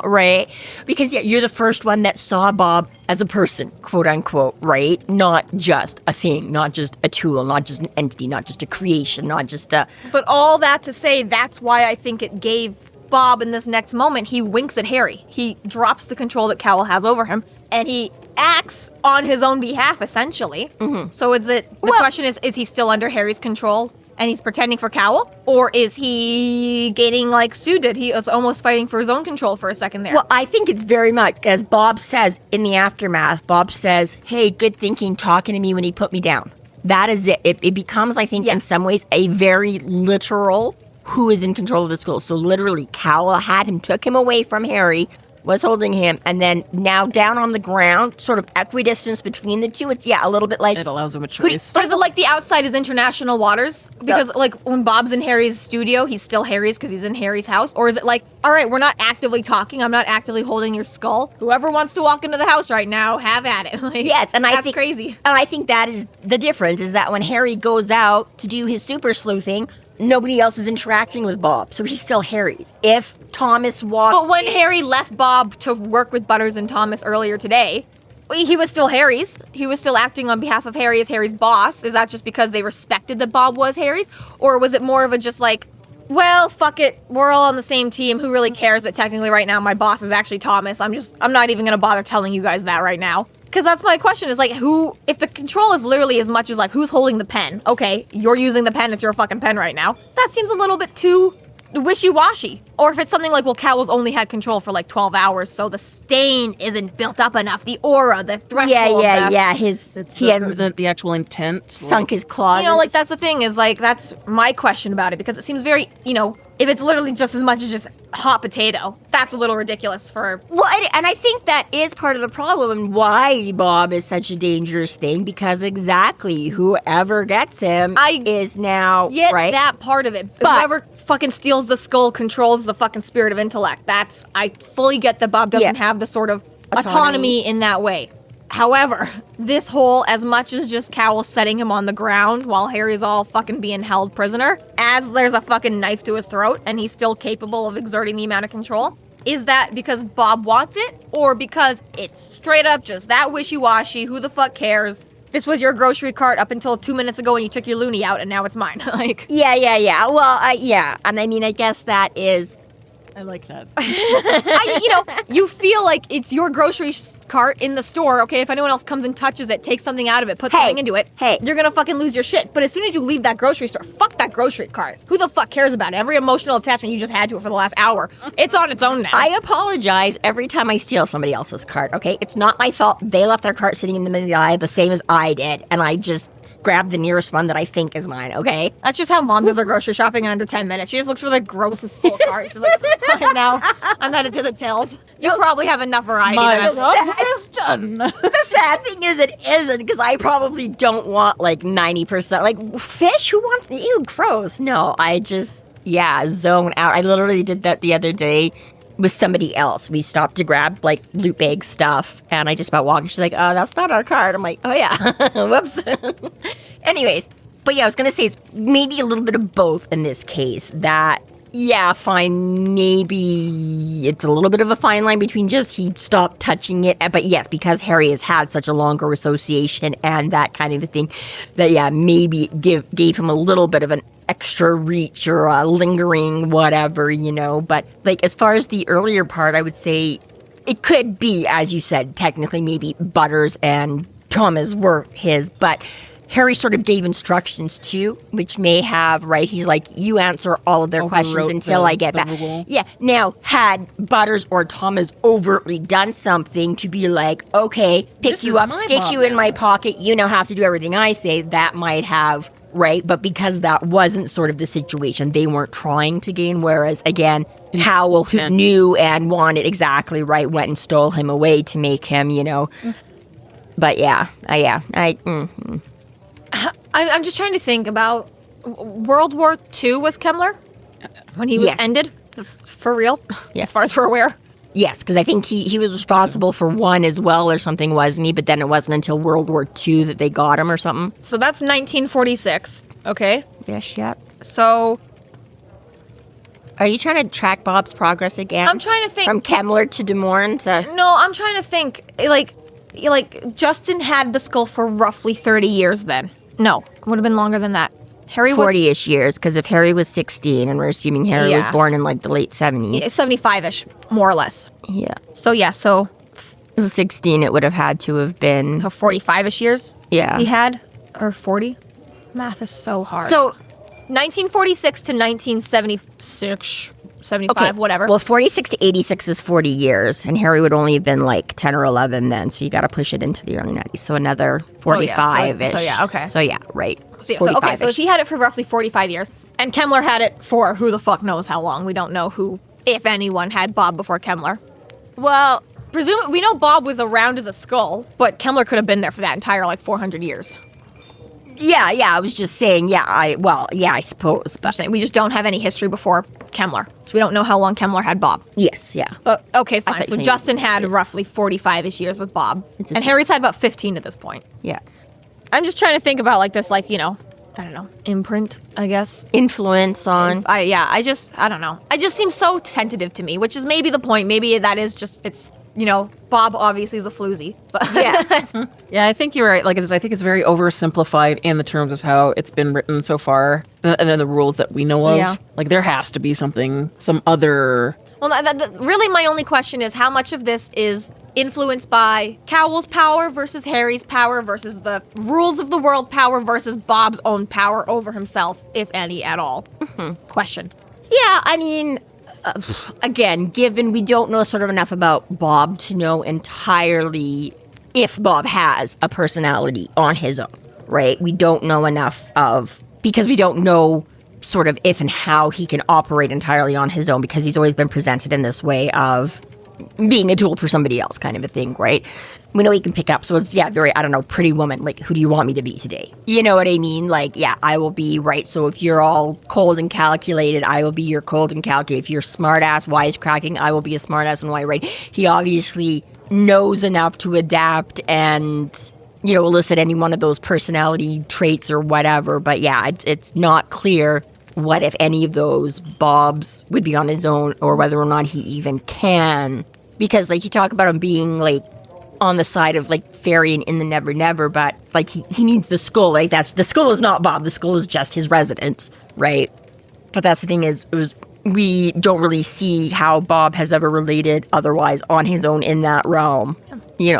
Right? Because yeah, you're the first one that saw Bob as a person, quote unquote, right? Not just a thing, not just a tool, not just an entity, not just a creation, not just a. But all that to say, that's why I think it gave Bob in this next moment, he winks at Harry. He drops the control that Cowl has over him, and he acts on his own behalf, essentially. Mm-hmm. So the question is he still under Harry's control, and he's pretending for Cowl? Or is he getting like Sue did? He was almost fighting for his own control for a second there. Well, I think it's very much, as Bob says in the aftermath, Bob says, hey, good thinking, talking to me when he put me down. That is it. It becomes, I think, in some ways, a very literal who is in control of the school. So literally, Cowl had him, took him away from Harry, was holding him, and then now down on the ground, sort of equidistance between the two. It's, a little bit like... It allows him a choice. But is it like the outside is international waters? Because, like, when Bob's in Harry's studio, he's still Harry's because he's in Harry's house? Or is it like, all right, we're not actively talking, I'm not actively holding your skull. Whoever wants to walk into the house right now, have at it. Like, yes, and I think... That's crazy. And I think that is the difference, is that when Harry goes out to do his super sleuthing, nobody else is interacting with Bob, so he's still Harry's. If Thomas walked... But when Harry left Bob to work with Butters and Thomas earlier today, he was still Harry's. He was still acting on behalf of Harry as Harry's boss. Is that just because they respected that Bob was Harry's? Or was it more of a just like, well, fuck it, we're all on the same team. Who really cares that technically right now my boss is actually Thomas? I'm not even gonna bother telling you guys that right now. Because that's my question, is like, if the control is literally as much as like, who's holding the pen? Okay, you're using the pen, it's your fucking pen right now. That seems a little bit too wishy-washy. Or if it's something like, well, Cowell's only had control for like 12 hours, so the stain isn't built up enough, the aura, the threshold. He hasn't the actual intent. Sunk his claws. You know, like, that's the thing, is like, that's my question about it, because it seems very, if it's literally just as much as just hot potato, that's a little ridiculous for... Well, and I think that is part of the problem and why Bob is such a dangerous thing, because exactly whoever gets him is now, get right? that part of it. But whoever fucking steals the skull controls the fucking spirit of intellect. I fully get that Bob doesn't have the sort of autonomy in that way. However, this whole, as much as just Cowl setting him on the ground while Harry's all fucking being held prisoner, as there's a fucking knife to his throat and he's still capable of exerting the amount of control, is that because Bob wants it, or because it's straight up just that wishy-washy, who the fuck cares? This was your grocery cart up until 2 minutes ago when you took your loony out and now it's mine. Like, Yeah. Well, and I mean, I guess that is... I like that. You feel like it's your grocery cart in the store, okay? If anyone else comes and touches it, takes something out of it, puts something into it, you're gonna fucking lose your shit. But as soon as you leave that grocery store, fuck that grocery cart. Who the fuck cares about it? Every emotional attachment you just had to it for the last hour, it's on its own now. I apologize every time I steal somebody else's cart, okay? It's not my fault. They left their cart sitting in the middle of the aisle the same as I did, and I just... grab the nearest one that I think is mine, okay? That's just how Mom does her grocery shopping in under 10 minutes. She just looks for the grossest full cart. She's like, this is mine now. I'm headed to the tills. You probably have enough variety. The sad thing is it isn't, because I probably don't want like 90%. Like, fish? Who wants? Ew, gross. No, I just, zone out. I literally did that the other day with somebody else. We stopped to grab like loot bag stuff, and I just about walked. She's like, "Oh, that's not our card." I'm like, "Oh yeah, whoops." Anyways, but I was gonna say it's maybe a little bit of both in this case. That fine, maybe it's a little bit of a fine line between just he stopped touching it, but yes, because Harry has had such a longer association and that kind of a thing, that maybe gave him a little bit of an extra reach or a lingering whatever, but like as far as the earlier part, I would say it could be, as you said, technically maybe Butters and Thomas were his, but Harry sort of gave instructions too, which may have, right, he's like, you answer all of their questions until I get back. Rule. Yeah. Now, had Butters or Thomas overtly done something to be like, okay, pick you up, stick you in my pocket, you now have to do everything I say, that might have, right? But because that wasn't sort of the situation, they weren't trying to gain, whereas, again, Howell, who knew and wanted exactly right, went and stole him away to make him, But I'm just trying to think about World War II was Kemmler when he was ended, for real, as far as we're aware. Yes, because I think he was responsible for one as well or something, wasn't he? But then it wasn't until World War II that they got him or something. So that's 1946, okay? Yes, yeah. So are you trying to track Bob's progress again? I'm trying to think. From Kemmler to Des Moines to... No, I'm trying to think, like Justin had the skull for roughly 30 years then. No, it would have been longer than that. Harry 40-ish years, because if Harry was 16, and we're assuming Harry was born in like the late 70s. 75-ish, more or less. Yeah. So 16, it would have had to have been... 45-ish years? Yeah. He had? Or 40? Math is so hard. So 1946 to 1976... 75, whatever. Well, 46 to 86 is 40 years, and Harry would only have been like 10 or 11 then, so you got to push it into the early 90s. So another 45-ish. So right. So he had it for roughly 45 years, and Kemmler had it for who the fuck knows how long. We don't know who, if anyone, had Bob before Kemmler. Well, we know Bob was around as a skull, but Kemmler could have been there for that entire, 400 years. Yeah, I was just saying, I suppose. But we just don't have any history before Kemmler. So we don't know how long Kemmler had Bob. Yes, yeah. Okay, fine. So Justin had roughly 45-ish years with Bob. And Harry's had about 15 at this point. Yeah. I'm just trying to think about this, I don't know, imprint, I guess. Influence on. I don't know. It just seems so tentative to me, which is maybe the point. Maybe that is just, it's, Bob obviously is a floozy. But yeah. Yeah, I think you're right. I think it's very oversimplified in the terms of how it's been written so far, and then the rules that we know of. Yeah. There has to be some other... Well, really my only question is how much of this is influenced by Cowell's power versus Harry's power versus the rules of the world power versus Bob's own power over himself, if any at all. Mm-hmm. Question. Yeah, I mean... again, given we don't know sort of enough about Bob to know entirely if Bob has a personality on his own, right? We don't know enough because we don't know sort of if and how he can operate entirely on his own, because he's always been presented in this way of being a tool for somebody else kind of a thing, right? We know he can pick up, so it's, very, Pretty Woman, who do you want me to be today? You know what I mean? I will be, right, so if you're all cold and calculated, I will be your cold and calculated. If you're smart-ass, wisecracking, I will be a smart-ass and wise, right? He obviously knows enough to adapt and, elicit any one of those personality traits or whatever, but it's not clear what, if any of those, Bob's would be on his own, or whether or not he even can. Because, you talk about him being, on the side of, Fairy and in the Never Never, but, he needs the skull. The skull is not Bob. The skull is just his residence, right? But that's the thing is, we don't really see how Bob has ever related otherwise on his own in that realm.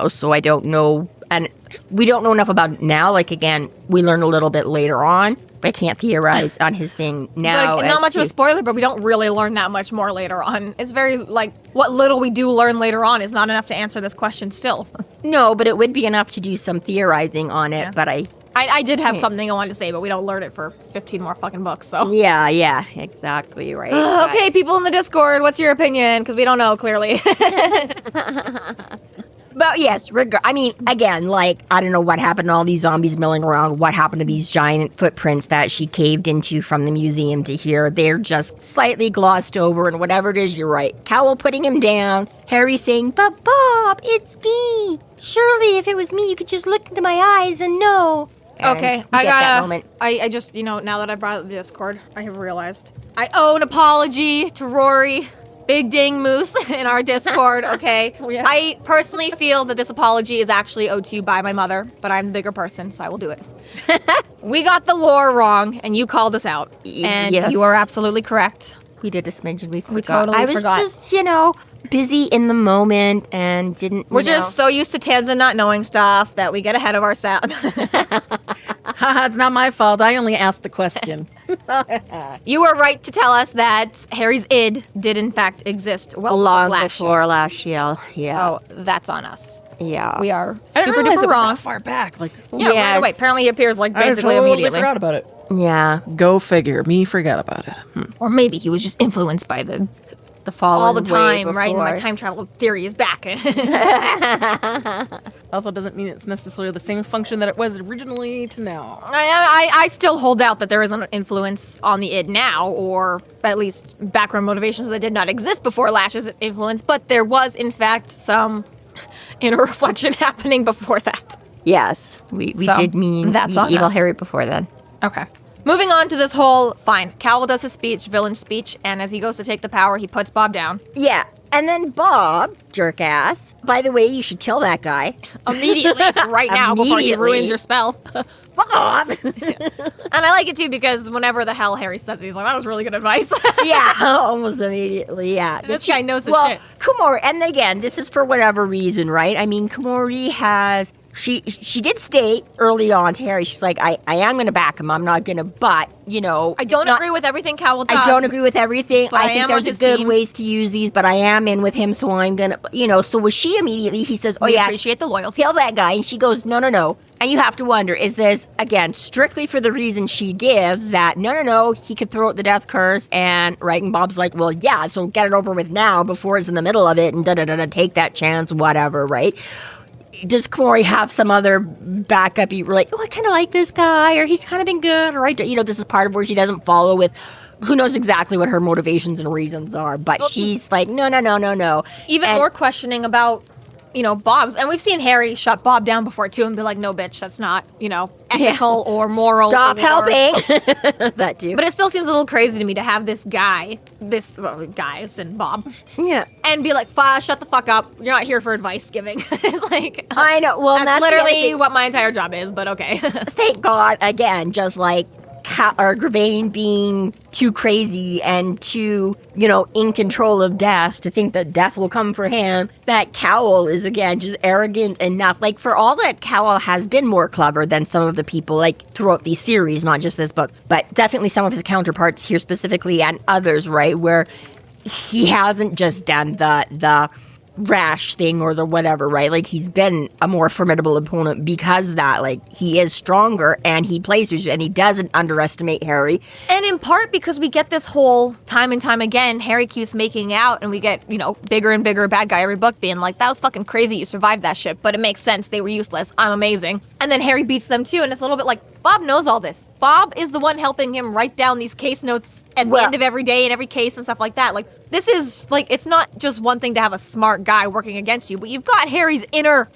So I don't know. And we don't know enough about it now. Again, we learn a little bit later on. I can't theorize on his thing now. Not much of a spoiler, but we don't really learn that much more later on. It's very, what little we do learn later on is not enough to answer this question still. No, but it would be enough to do some theorizing on it, but I I did have something I wanted to say, but we don't learn it for 15 more fucking books, so. Yeah, exactly, right. Okay, people in the Discord, what's your opinion? Because we don't know, clearly. But yes, I mean, again, like, I don't know what happened to all these zombies milling around, what happened to these giant footprints that she caved into from the museum to here. They're just slightly glossed over, and whatever it is, you're right. Cowl putting him down, Harry saying, "But Bob, it's me. Surely if it was me, you could just look into my eyes and know." And Okay, we get that moment. I just, now that I brought up the Discord, I have realized I owe an apology to Rory, Big Ding Moose, in our Discord, okay? Yeah. I personally feel that this apology is actually owed to you by my mother, but I'm the bigger person, so I will do it. We got the lore wrong, and you called us out. And Yes. you are absolutely correct. We did a smidgen. We forgot. totally I was forgot. just, busy in the moment and didn't. We're just so used to Tanzan not knowing stuff that we get ahead of ourselves. It's not my fault. I only asked the question. You were right to tell us that Harry's id did in fact exist long last year. before last year. Yeah. Oh, that's on us. Yeah. We are I didn't super realize duper it was wrong. that far back. Like, Yeah, right Yes. away. Apparently he appears like I basically totally immediately. forgot about it. Yeah. Go figure. Me forgot about it. Or maybe he was just influenced by the The fallen all the way time, right? And my before. time travel theory is back. Also doesn't mean it's necessarily the same function that it was originally to now. I still hold out that there is an influence on the id now, or at least background motivations that did not exist before Lash's influence, but there was in fact some inner reflection happening before that. Yes. We So, did mean that's on evil us. Harry before then. Okay. Moving on to this whole, fine, Cowl does his speech, villain speech, and as he goes to take the power, he puts Bob down. Yeah. And then Bob, jerk ass. By the way, you should kill that guy. Immediately, right now, before he Immediately. ruins your spell. Bob. And I like it too because whenever the hell Harry says it, he's like, that was really good advice. Yeah, almost immediately, yeah. This guy knows his well, shit. Kumori, and again, this is for whatever reason, right? I mean, Kumori has, she did state early on to Harry, she's like, I am going to back him, I'm not going to, but, I don't agree with everything Cowl does. I don't agree with everything. But I think am there's on a his good team. ways to use these, but I am in with him, so I'm going to, so was she immediately, he says, oh We yeah, appreciate the loyalty. kill that guy, and she goes, no. And you have to wonder, is this, again, strictly for the reason she gives that, no, he could throw out the death curse, and, right, and Bob's like, well, yeah, so get it over with now before it's in the middle of it, and da-da-da-da, take that chance, whatever, right? Does Kumori have some other backup? You're like, oh, I kind of like this guy, or he's kind of been good, or this is part of where she doesn't follow with, who knows exactly what her motivations and reasons are, but she's like, no. Even And- more questioning about, Bob's. And we've seen Harry shut Bob down before too and be like, no, bitch, that's not, ethical or moral. Stop or- helping. That too. But it still seems a little crazy to me to have this guy, guys and Bob, Yeah. and be like, shut the fuck up. You're not here for advice giving. It's like, I know. Well, that's the other literally thing. what my entire job is, but okay. Thank God, again, just like Grevane being too crazy and too, in control of death to think that death will come for him, that Cowl is, again, just arrogant enough. Like, for all that Cowl has been more clever than some of the people, like, throughout these series, not just this book, but definitely some of his counterparts here specifically and others, right, where he hasn't just done the rash thing or the whatever, right? Like, he's been a more formidable opponent because of that, like, he is stronger and he plays and he doesn't underestimate Harry. And in part because we get this whole time and time again, Harry keeps making out and we get, bigger and bigger bad guy every book being like, that was fucking crazy, you survived that shit, but it makes sense, they were useless, I'm amazing. And then Harry beats them too, and it's a little bit like, Bob knows all this. Bob is the one helping him write down these case notes at the end of every day in every case and stuff like that. Like, this is, like, it's not just one thing to have a smart guy working against you, but you've got Harry's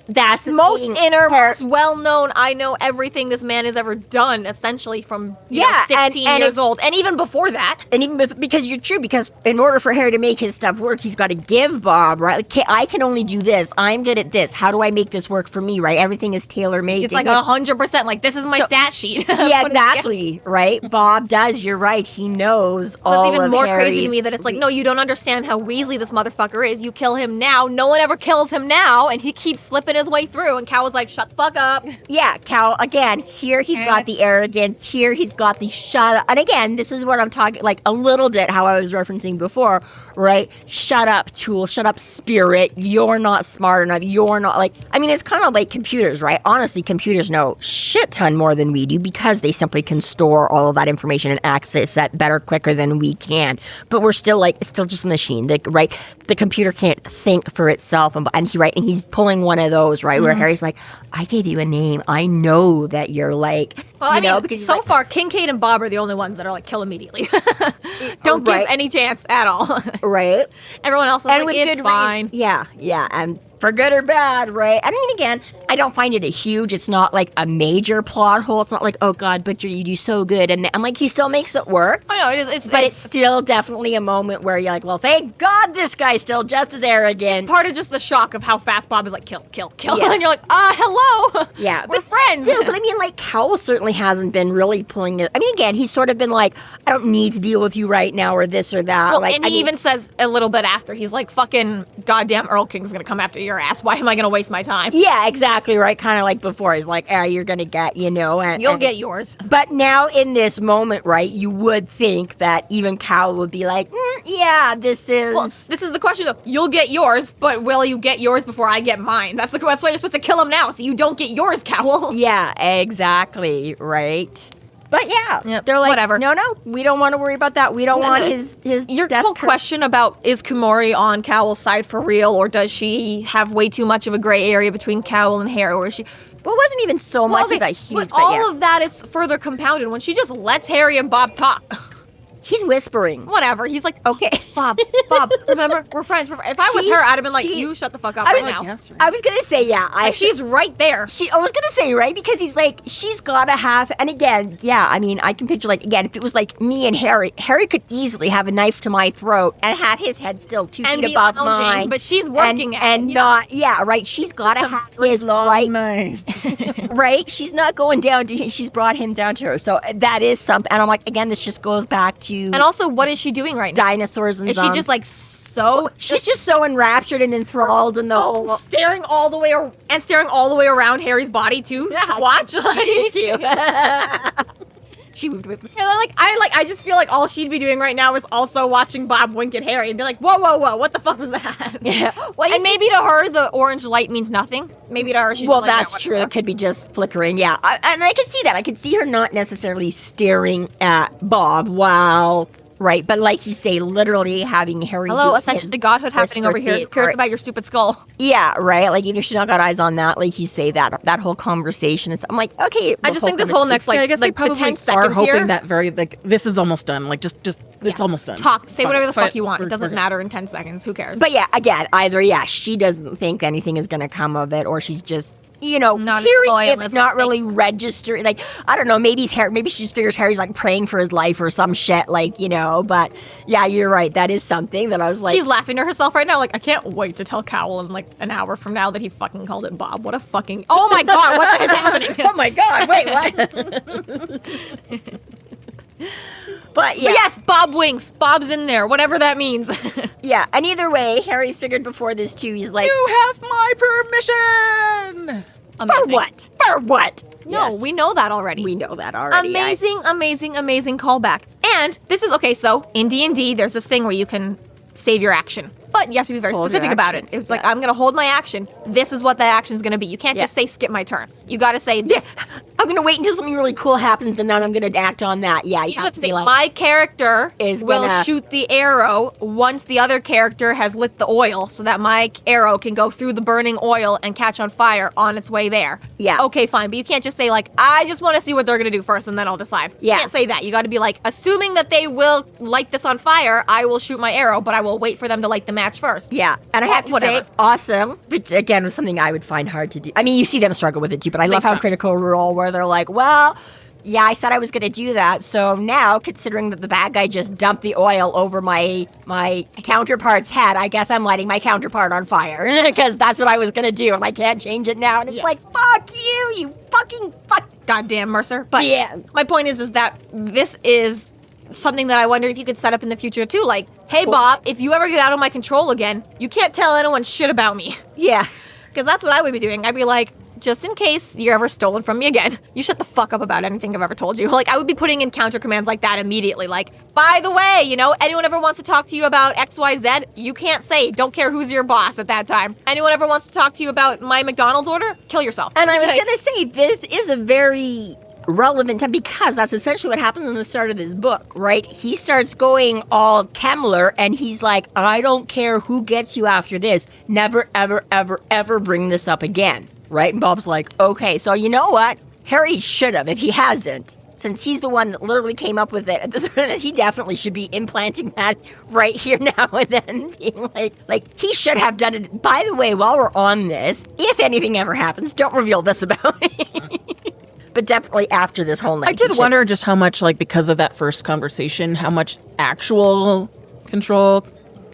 That's most being inner, Har- most well-known, I know everything this man has ever done, essentially from, Yeah, 16 and years it's- old. And even before that. And even because you're true, because in order for Harry to make his stuff work, he's got to give Bob, right? Like, I can only do this. I'm good at this. How do I make this work for me, right? Everything is tailor-made. It's like 100%, like, this is my stat sheet. yeah, Put it together. exactly, right? Bob does, you're right. He knows So all it's even of more Harry's crazy to me that it's like, no, you don't understand how Weasley this motherfucker is. You kill him now. No one ever kills him now, and he keeps slipping his way through. And Cow was like, shut the fuck up. Yeah, Cowl, again, here he's got the arrogance, here he's got the shut up. And again, this is what I'm talking, like, a little bit how I was referencing before, right? Shut up, tool, shut up, spirit, you're not smart enough, you're not, like, I mean, it's kind of like computers, right? Honestly, computers computers know shit ton more than we do because they simply can store all of that information and access that better quicker than we can. But we're still like, it's still just a machine, right? The computer can't think for itself. And he's pulling one of those, right? Where Harry's like, I gave you a name. I know that you're like, well, because so far, Kincaid and Bob are the only ones that are like, kill immediately. Don't give any chance at all. Right. Everyone else is like, it's fine. Yeah. And for good or bad, right? I mean, again, I don't find it it's not like a major plot hole. It's not like, oh God, Butcher, you do so good. And I'm like, he still makes it work. I know, it is. But it's still definitely a moment where you're like, well, thank God this guy's still just as arrogant. Part of just the shock of how fast Bob is like, kill. Yeah. And you're like, hello. Yeah. We're friends. Still, but I mean, like, Cowl certainly hasn't been really pulling it. I mean, again, he's sort of been like, I don't need to deal with you right now or this or that. Well, like, and he even says a little bit after, he's like, fucking goddamn Earl King's gonna come after your ass. Why am I gonna waste my time? Yeah, exactly, right? Kind of like before. He's like, you're gonna get, and you'll get yours. But now in this moment, right, you would think that even Cowl would be like, yeah, this is... Well, this is the question, though. You'll get yours, but will you get yours before I get mine? That's why you're supposed to kill him now, so you don't get yours, Cowl. Yeah, exactly, right? But yeah, they're like, whatever. No, we don't want to worry about that. We don't want his Your death whole question about is Kumori on Cowl's side for real, or does she have way too much of a gray area between Cowl and Harry, or is she... Well, it wasn't even so much of a huge... But all of that is further compounded when she just lets Harry and Bob talk. He's whispering. Whatever. He's like, okay, Bob, remember, we're friends. If I were her, I'd have been like, you shut the fuck up right now. I was going to say, yeah. She's right there. I was going to say, right? Because he's like, she's got to have, and again, yeah, I mean, I can picture, like, again, if it was like me and Harry could easily have a knife to my throat and have his head still 2 feet above mine. But she's working and not, yeah, right? She's got to have his right knife. right? She's not going down to him. She's brought him down to her. So that is something. And I'm like, again, this just goes back to... And also, what is she doing right now? Dinosaurs and Is she just like so... She's just so enraptured and enthralled in the whole... Staring all the way around Harry's body, too, to watch. She moved with me. I just feel like all she'd be doing right now is also watching Bob wink at Harry and be like, whoa, what the fuck was that? Yeah. Well, and maybe to her, the orange light means nothing. Maybe to her, she's well, like, that's true. It could be just flickering, yeah. And I can see that. I could see her not necessarily staring at Bob while... Right, but like you say, literally having Harry... Hello, Ascension to Godhood happening over here. Who cares about your stupid skull? Yeah, right? Like, even if she's not got eyes on that, like you say, that whole conversation is... I'm like, okay... I just think this whole next, I guess like they probably the 10 are seconds hoping here... that this is almost done. Like, just it's almost done. Talk, say Fine. whatever the fuck you want. We're It doesn't good. matter in 10 seconds. Who cares? But yeah, again, either, she doesn't think anything is going to come of it, or she's just... Not hearing it's not really registering. Like, I don't know, maybe she just figures Harry's like praying for his life or some shit, like, but yeah, you're right. That is something that I was like... She's laughing to herself right now, like, I can't wait to tell Cowl in like an hour from now that he fucking called it Bob. What a fucking... Oh my god, what is happening? Oh my god, wait, what? But yes, Bob winks. Bob's in there, whatever that means. Yeah, and either way, Harry's figured before this too, he's like... You have my permission! For what? For what? No, Yes. we know that already. We know that already. Amazing callback. And this is, okay, so in D&D, there's this thing where you can save your action. But you have to be very Hold your specific about it. action. It's like, I'm going to hold my action. This is what that action is going to be. You can't just say skip my turn. You got to say this. I'm going to wait until something really cool happens and then I'm going to act on that. Yeah, You have to be say, like, my character is will gonna- shoot the arrow once the other character has lit the oil so that my arrow can go through the burning oil and catch on fire on its way there. Yeah. Okay, fine. But you can't just say, like, I just want to see what they're going to do first and then I'll decide. Yeah. You can't say that. You got to be like, assuming that they will light this on fire, I will shoot my arrow, but I will wait for them to light the match first. Yeah, and I have to Whatever. say, awesome, which again was something I would find hard to do. I mean, you see them struggle with it too, but I love how struggle. Critical Role where they're like, well, yeah, I said I was going to do that, so now, considering that the bad guy just dumped the oil over my counterpart's head, I guess I'm lighting my counterpart on fire, because that's what I was going to do, and I can't change it now, and it's like, fuck you, you fucking fuck. Goddamn, Mercer. But Yeah. my point is that this is something that I wonder if you could set up in the future too. Like, hey, Bob, if you ever get out of my control again, you can't tell anyone shit about me. Yeah. Because that's what I would be doing. I'd be like, just in case you're ever stolen from me again, you shut the fuck up about anything I've ever told you. Like, I would be putting in counter commands like that immediately. Like, by the way, anyone ever wants to talk to you about XYZ, you can't say, don't care who's your boss at that time. Anyone ever wants to talk to you about my McDonald's order, kill yourself. And I was going to say, this is a very relevant time because that's essentially what happens in the start of this book, right? He starts going all Kemmler and he's like, I don't care who gets you after this. Never, ever, ever, ever bring this up again, right? And Bob's like, okay, so you know what? Harry should have if he hasn't. Since he's the one that literally came up with it at the start of this, he definitely should be implanting that right here now and then, being like he should have done it. By the way, while we're on this, if anything ever happens, don't reveal this about me. But definitely after this whole night. I did wonder just how much, because of that first conversation, how much actual control.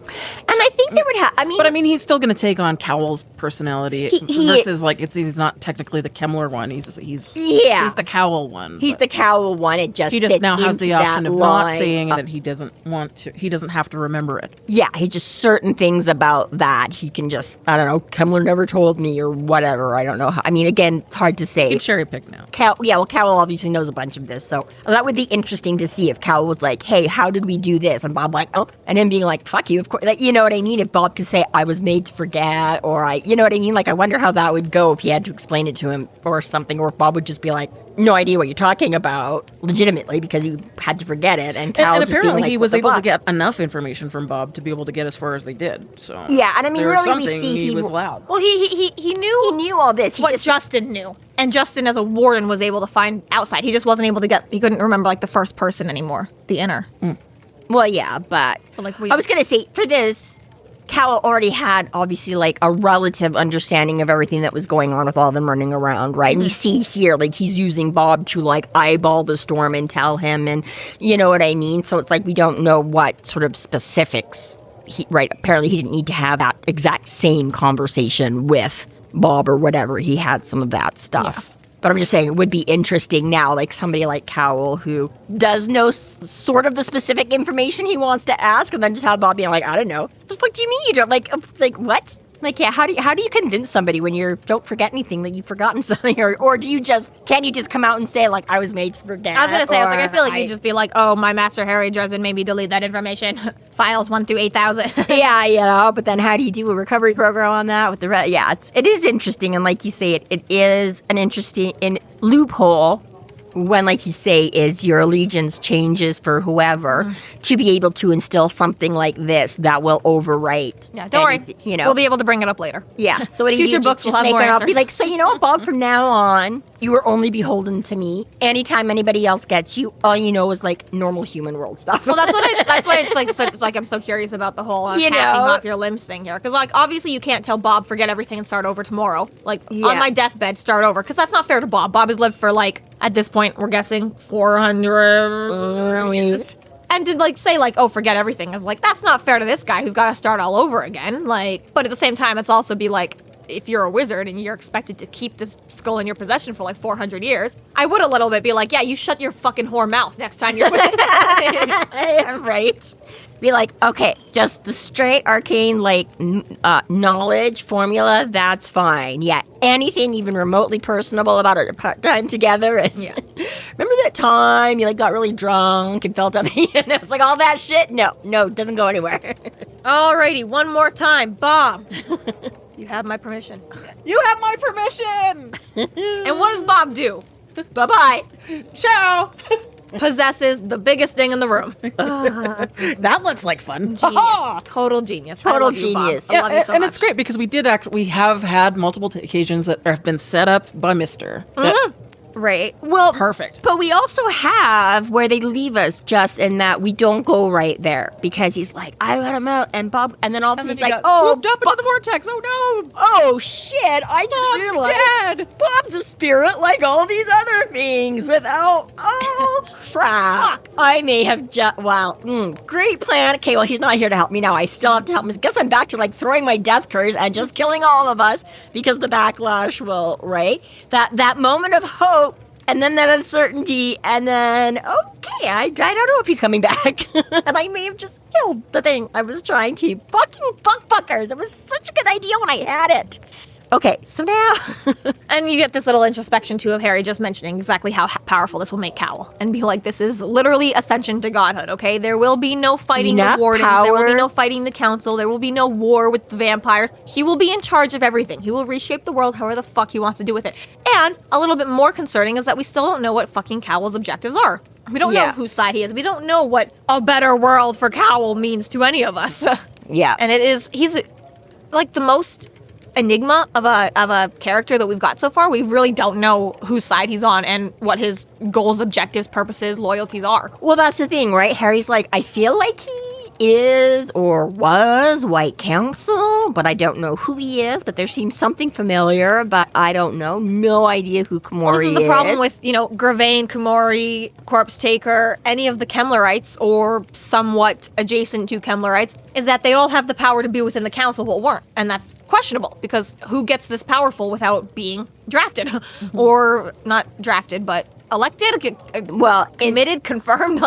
And I think there would have, But he's still going to take on Cowell's personality versus he's not technically the Kemmler one. He's the Cowl one. He's the Cowl one. He just now has the option of not saying that he doesn't want to. He doesn't have to remember it. Yeah, he just certain things about that he can just, I don't know, Kemmler never told me or whatever. I don't know. Again, it's hard to say. You can cherry pick now. Cowell obviously knows a bunch of this, so that would be interesting to see if Cowell was like, hey, how did we do this? And Bob like, oh, and him being like, fuck you, of course. Like, you know what I mean? If Bob could say, I was made to forget, or you know what I mean? Like, I wonder how that would go if he had to explain it to him or something, or if Bob would just be like, no idea what you're talking about, legitimately, because he had to forget it. And Cal and just apparently being like, he was what the able to fuck? get enough information from Bob to be able to get as far as they did. So yeah, and there was really we something see he was loud. Well, he knew. He knew all this. What Justin knew. And Justin, as a warden, was able to find outside. He just wasn't able to he couldn't remember, the first person anymore. The inner. Well, yeah, but I was going to say, for this, Cal already had, obviously, a relative understanding of everything that was going on with all them running around, right? And we see here, he's using Bob to, eyeball the storm and tell him, and you know what I mean? So it's we don't know what sort of specifics, apparently he didn't need to have that exact same conversation with Bob or whatever. He had some of that stuff. Yeah. But I'm just saying it would be interesting now, somebody like Cowl who does know sort of the specific information he wants to ask, and then just have Bob being like, I don't know. What the fuck do you mean you don't? What? Yeah, how do you convince somebody when you don't forget anything that you've forgotten something, or do you can't you just come out and say I was made to forget? I was gonna say, I feel like you'd just be like, oh, my master Harry Dresden made me delete that information. Files 1 through 8,000. Yeah, but then how do you do a recovery program on that with the rest? Yeah, it is interesting, and like you say, it is an interesting loophole. When, you say, is your allegiance changes for whoever, to be able to instill something like this that will overwrite. Yeah, don't worry. We'll be able to bring it up later. Yeah. So what do Future you do? books just will have make more it up. answers. Be so you know what, Bob, from now on, you are only beholden to me. Anytime anybody else gets you, all you know is, normal human world stuff. Well, that's why it's I'm so curious about the whole hacking off your limbs thing here. Because, obviously you can't tell Bob, forget everything and start over tomorrow. On my deathbed, start over. Because that's not fair to Bob. Bob has lived for, at this point, we're guessing 400 years. And to say oh, forget everything is that's not fair to this guy who's got to start all over again. But at the same time, it's also be if you're a wizard and you're expected to keep this skull in your possession for 400 years, I would a little bit be yeah, you shut your fucking whore mouth next time you're with it. Right. Be okay, just the straight arcane knowledge formula, that's fine. Yeah, anything even remotely personable about our time together is remember that time you got really drunk and felt other and it was all that shit? No, doesn't go anywhere. Alrighty, one more time, Bob. You have my permission. You have my permission! And what does Bob do? Bye-bye. Ciao! Possesses the biggest thing in the room. That looks like fun. Genius. Total genius. Total genius. I love you so much. And it's great because we have had multiple occasions that have been set up by Mr. Right. Well, perfect. But we also have where they leave us just in that we don't go right there because he's like, I let him out, and Bob, and then all of a sudden he's swooped up into the vortex. Oh no! Oh shit! I just realized dead. Bob's a spirit like all these other things. Without crap! I may have just great plan. Okay, well he's not here to help me now. I still have to help him. Guess I'm back to throwing my death curse and just killing all of us because the backlash will that moment of hope. And then that uncertainty, and then, okay, I don't know if he's coming back. And I may have just killed the thing I was trying to. Fucking fuckers. It was such a good idea when I had it. Okay, so now... And you get this little introspection, too, of Harry just mentioning exactly how powerful this will make Cowl. And be like, this is literally ascension to godhood, okay? There will be no fighting the wardens. There will be no fighting the council. There will be no war with the vampires. He will be in charge of everything. He will reshape the world however the fuck he wants to do with it. And a little bit more concerning is that we still don't know what fucking Cowl's objectives are. We don't know whose side he is. We don't know what a better world for Cowl means to any of us. Yeah. And he's like the most enigma of a character that we've got so far. We really don't know whose side he's on and what his goals, objectives, purposes, loyalties are. Well, that's the thing, right? Harry's like, I feel like he is or was White Council, but I don't know who he is, but there seems something familiar, but I don't know. No idea who Kumori is. Well, this is the problem with, Grevane, Kumori, Corpse Taker, any of the Kemlerites, or somewhat adjacent to Kemlerites, is that they all have the power to be within the council but weren't. And that's questionable, because who gets this powerful without being drafted? Or not drafted, but elected, committed, confirmed,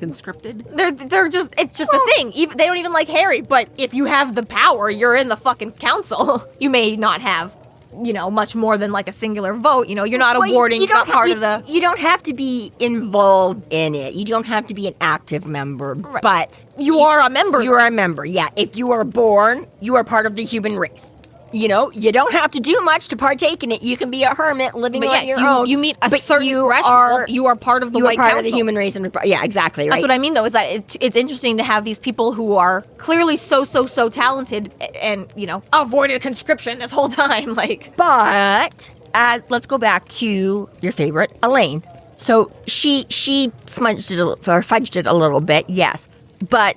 Conscripted? They're just, it's just a thing. They don't even like Harry, but if you have the power, you're in the fucking council. You may not have, much more than a singular vote. You're not a warding, you're not part of the... You don't have to be involved in it. You don't have to be an active member, right. But... You are a member. You are a member, yeah. If you are born, you are part of the human race. You don't have to do much to partake in it. You can be a hermit living on your own. You meet a certain threshold. You are part of the White Council. You are part of the human race. Yeah, exactly. Right. That's what I mean, though, is that it's interesting to have these people who are clearly so talented and, avoided conscription this whole time. But let's go back to your favorite, Elaine. So she smudged it or fudged it a little bit, yes. But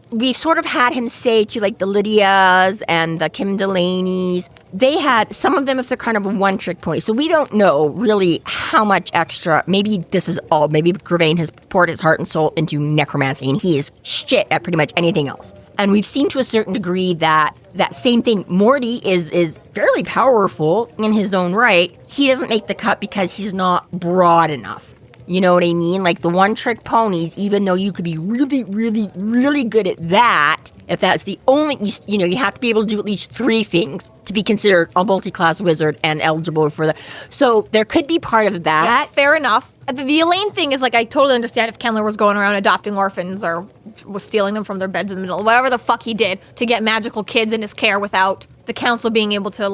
we sort of had him say to the Lydias and the Kim Delaney's, they had some of them if they're kind of a one-trick pony. So we don't know really how much extra. Maybe this is all. Maybe Grevane has poured his heart and soul into necromancy, and he is shit at pretty much anything else. And we've seen to a certain degree that same thing. Morty is fairly powerful in his own right. He doesn't make the cut because he's not broad enough. You know what I mean? The one-trick ponies, even though you could be really, really, really good at that, if that's the only, you have to be able to do at least 3 things to be considered a multi-class wizard and eligible for that. So there could be part of that. Yeah, fair enough. The Elaine thing is I totally understand if Kemler was going around adopting orphans or was stealing them from their beds in the middle, whatever the fuck he did to get magical kids in his care without the council being able to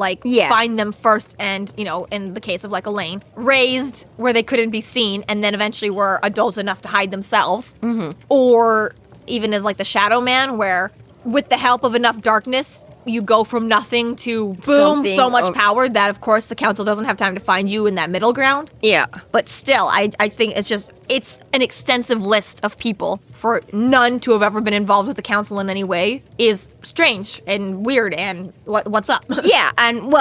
find them first and, in the case of Elaine, raised where they couldn't be seen and then eventually were adult enough to hide themselves. Mm-hmm. Or even as the Shadow Man, where with the help of enough darkness, you go from nothing to boom, so much power that, of course, the council doesn't have time to find you in that middle ground. Yeah. But still, I think it's an extensive list of people. For none to have ever been involved with the council in any way is strange and weird and what's up? Yeah, and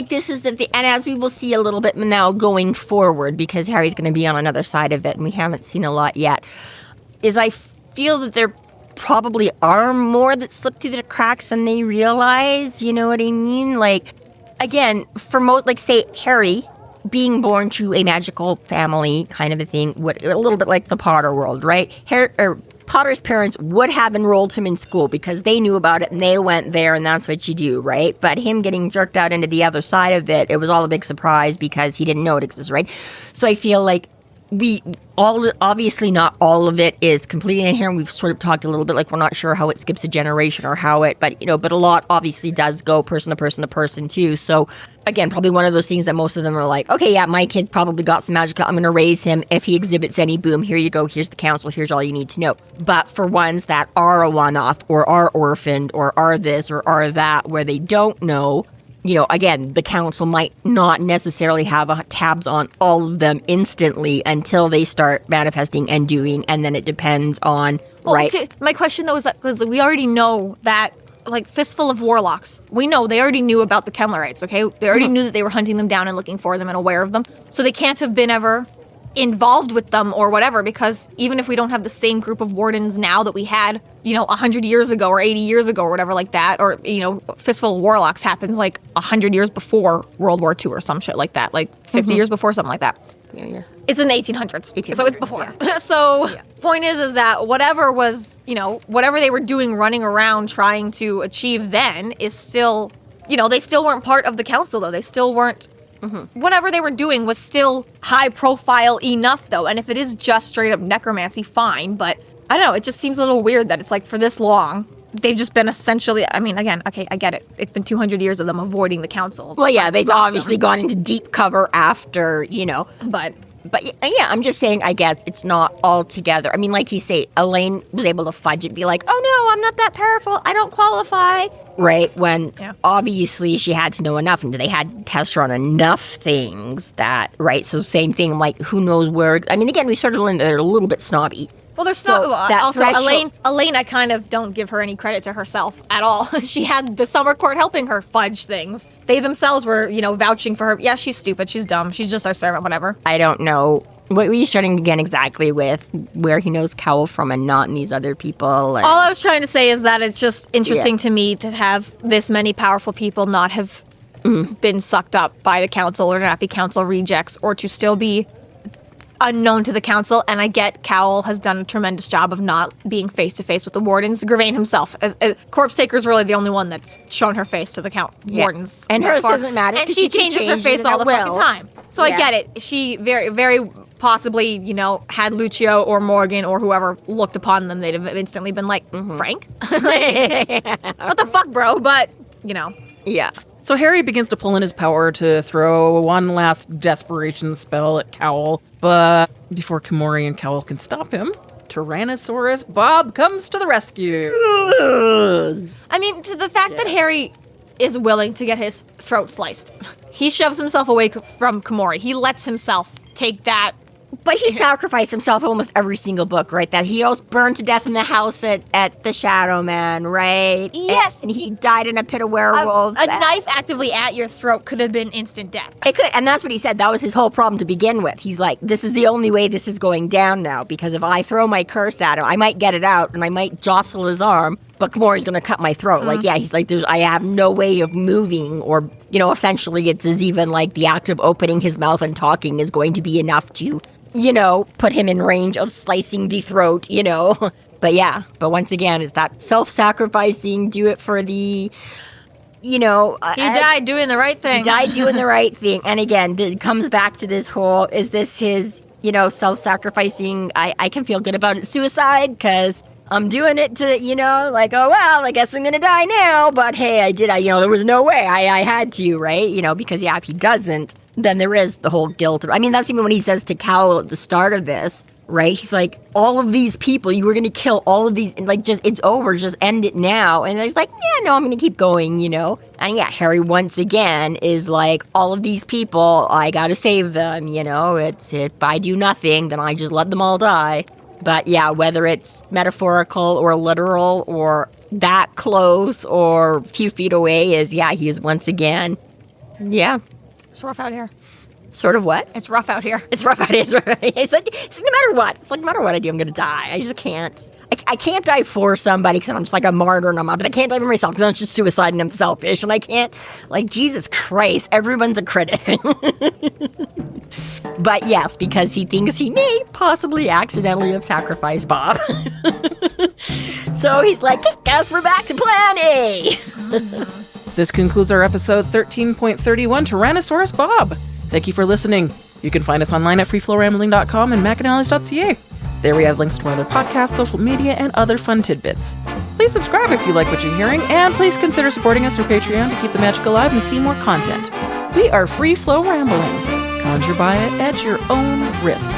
this is and as we will see a little bit now going forward, because Harry's going to be on another side of it and we haven't seen a lot yet, is I feel that there probably are more that slip through the cracks than they realize, you know what I mean? Again, for most, say, Harry being born to a magical family kind of a thing, a little bit like the Potter world, right? Potter's parents would have enrolled him in school because they knew about it and they went there and that's what you do, right? But him getting jerked out into the other side of it, it was all a big surprise because he didn't know it existed, right? So I feel obviously not all of it is completely in here, and we've sort of talked a little bit we're not sure how it skips a generation or how it, but a lot obviously does go person to person to person too. So again, probably one of those things that most of them are okay, yeah, my kid's probably got some magic, I'm going to raise him. If he exhibits any, boom, here you go, here's the council, here's all you need to know. But for ones that are a one-off or are orphaned or are this or are that, where they don't know, again, the council might not necessarily have tabs on all of them instantly until they start manifesting and doing, and then it depends on, right? Okay. My question, though, is that because we already know that, Fistful of Warlocks, we know they already knew about the Kemlerites, okay? They already knew that they were hunting them down and looking for them and aware of them, so they can't have been ever involved with them or whatever, because even if we don't have the same group of wardens now that we had, 100 years ago or 80 years ago or whatever like that, or, Fistful of Warlocks happens 100 years before World War II or some shit like that, 50 years before, something like that. Yeah. It's in the 1800s, so it's before. Yeah. So, point is that whatever was, whatever they were doing running around trying to achieve then is still they still weren't part of the council, though. They still weren't. Whatever they were doing was still high profile enough, though. And if it is just straight up necromancy, fine. But I don't know. It just seems a little weird that it's like for this long, they've just been essentially, I mean, again, okay, I get it. It's been 200 years of them avoiding the council. Well, yeah, they've obviously gone into deep cover after, But yeah, I'm just saying, I guess it's not all together. I mean, like you say, Elaine was able to fudge it and be like, oh no, I'm not that powerful. I don't qualify. Right? When obviously she had to know enough, and they had to test her on enough things that, right? So same thing, like, who knows where. I mean, again, we sort of learned that they're a little bit snobby. Well, there's also Elaine, I kind of don't give her any credit to herself at all. She had the summer court helping her fudge things. They themselves were, vouching for her. Yeah, she's stupid. She's dumb. She's just our servant, whatever. I don't know. What were you starting again exactly with where he knows Cowl from and not in these other people? Or... All I was trying to say is that it's just interesting to me to have this many powerful people not have been sucked up by the council or not be council rejects or to still be unknown to the council. And I get Cowl has done a tremendous job of not being face-to-face with the wardens. Grevane himself, Corpse Taker's really the only one that's shown her face to the wardens. And hers doesn't matter. And she changes her face all the fucking time. So I get it. She very, very possibly, had Lucio or Morgan or whoever looked upon them, they'd have instantly been like, Frank? What the fuck, bro? But, Yeah. So Harry begins to pull in his power to throw one last desperation spell at Cowl, but before Kumori and Cowl can stop him, Tyrannosaurus Bob comes to the rescue. I mean, to the fact that Harry is willing to get his throat sliced, he shoves himself away from Kumori. He lets himself take that. But he sacrificed himself in almost every single book, right? That he was burned to death in the house at the Shadow Man, right? Yes. And he died in a pit of werewolves. A knife actively at your throat could have been instant death. It could, and that's what he said. That was his whole problem to begin with. He's like, this is the only way this is going down now, because if I throw my curse at him, I might get it out, and I might jostle his arm, but Kumori's going to cut my throat. Like, he's like, I have no way of moving, or, essentially it's as even like the act of opening his mouth and talking is going to be enough to... put him in range of slicing the throat, But once again, is that self-sacrificing, do it for the, He died doing the right thing. He died doing the right thing. And again, it comes back to this whole, is this his, self-sacrificing, I can feel good about it, suicide, because I'm doing it to, oh, well, I guess I'm going to die now. But hey, I did, there was no way I had to, right? Because, if he doesn't, then there is the whole guilt. I mean, that's even when he says to Cowl at the start of this, right? He's like, all of these people, you were going to kill all of these, and like, just, it's over, just end it now. And he's like, yeah, no, I'm going to keep going, And yeah, Harry once again is like, all of these people, I got to save them, It's if I do nothing, then I just let them all die. But yeah, whether it's metaphorical or literal or that close or a few feet away he is once again, It's rough out here. Sort of what? It's rough out here. It's rough out here. It's like no matter what. It's like no matter what I do, I'm going to die. I just can't. I can't die for somebody because I'm just like a martyr and but I can't die for myself because I'm just suicide and I'm selfish. And I can't, Jesus Christ, everyone's a critic. But yes, because he thinks he may possibly accidentally have sacrificed Bob. So he's like, hey, guess we're back to plan A. This concludes our episode 13.31, Tyrannosaurus Bob. Thank you for listening. You can find us online at freeflowrambling.com and McAnallys.ca. There we have links to our other podcasts, social media, and other fun tidbits. Please subscribe if you like what you're hearing, and please consider supporting us through Patreon to keep the magic alive and see more content. We are Free Flow Rambling. Conjure by it at your own risk.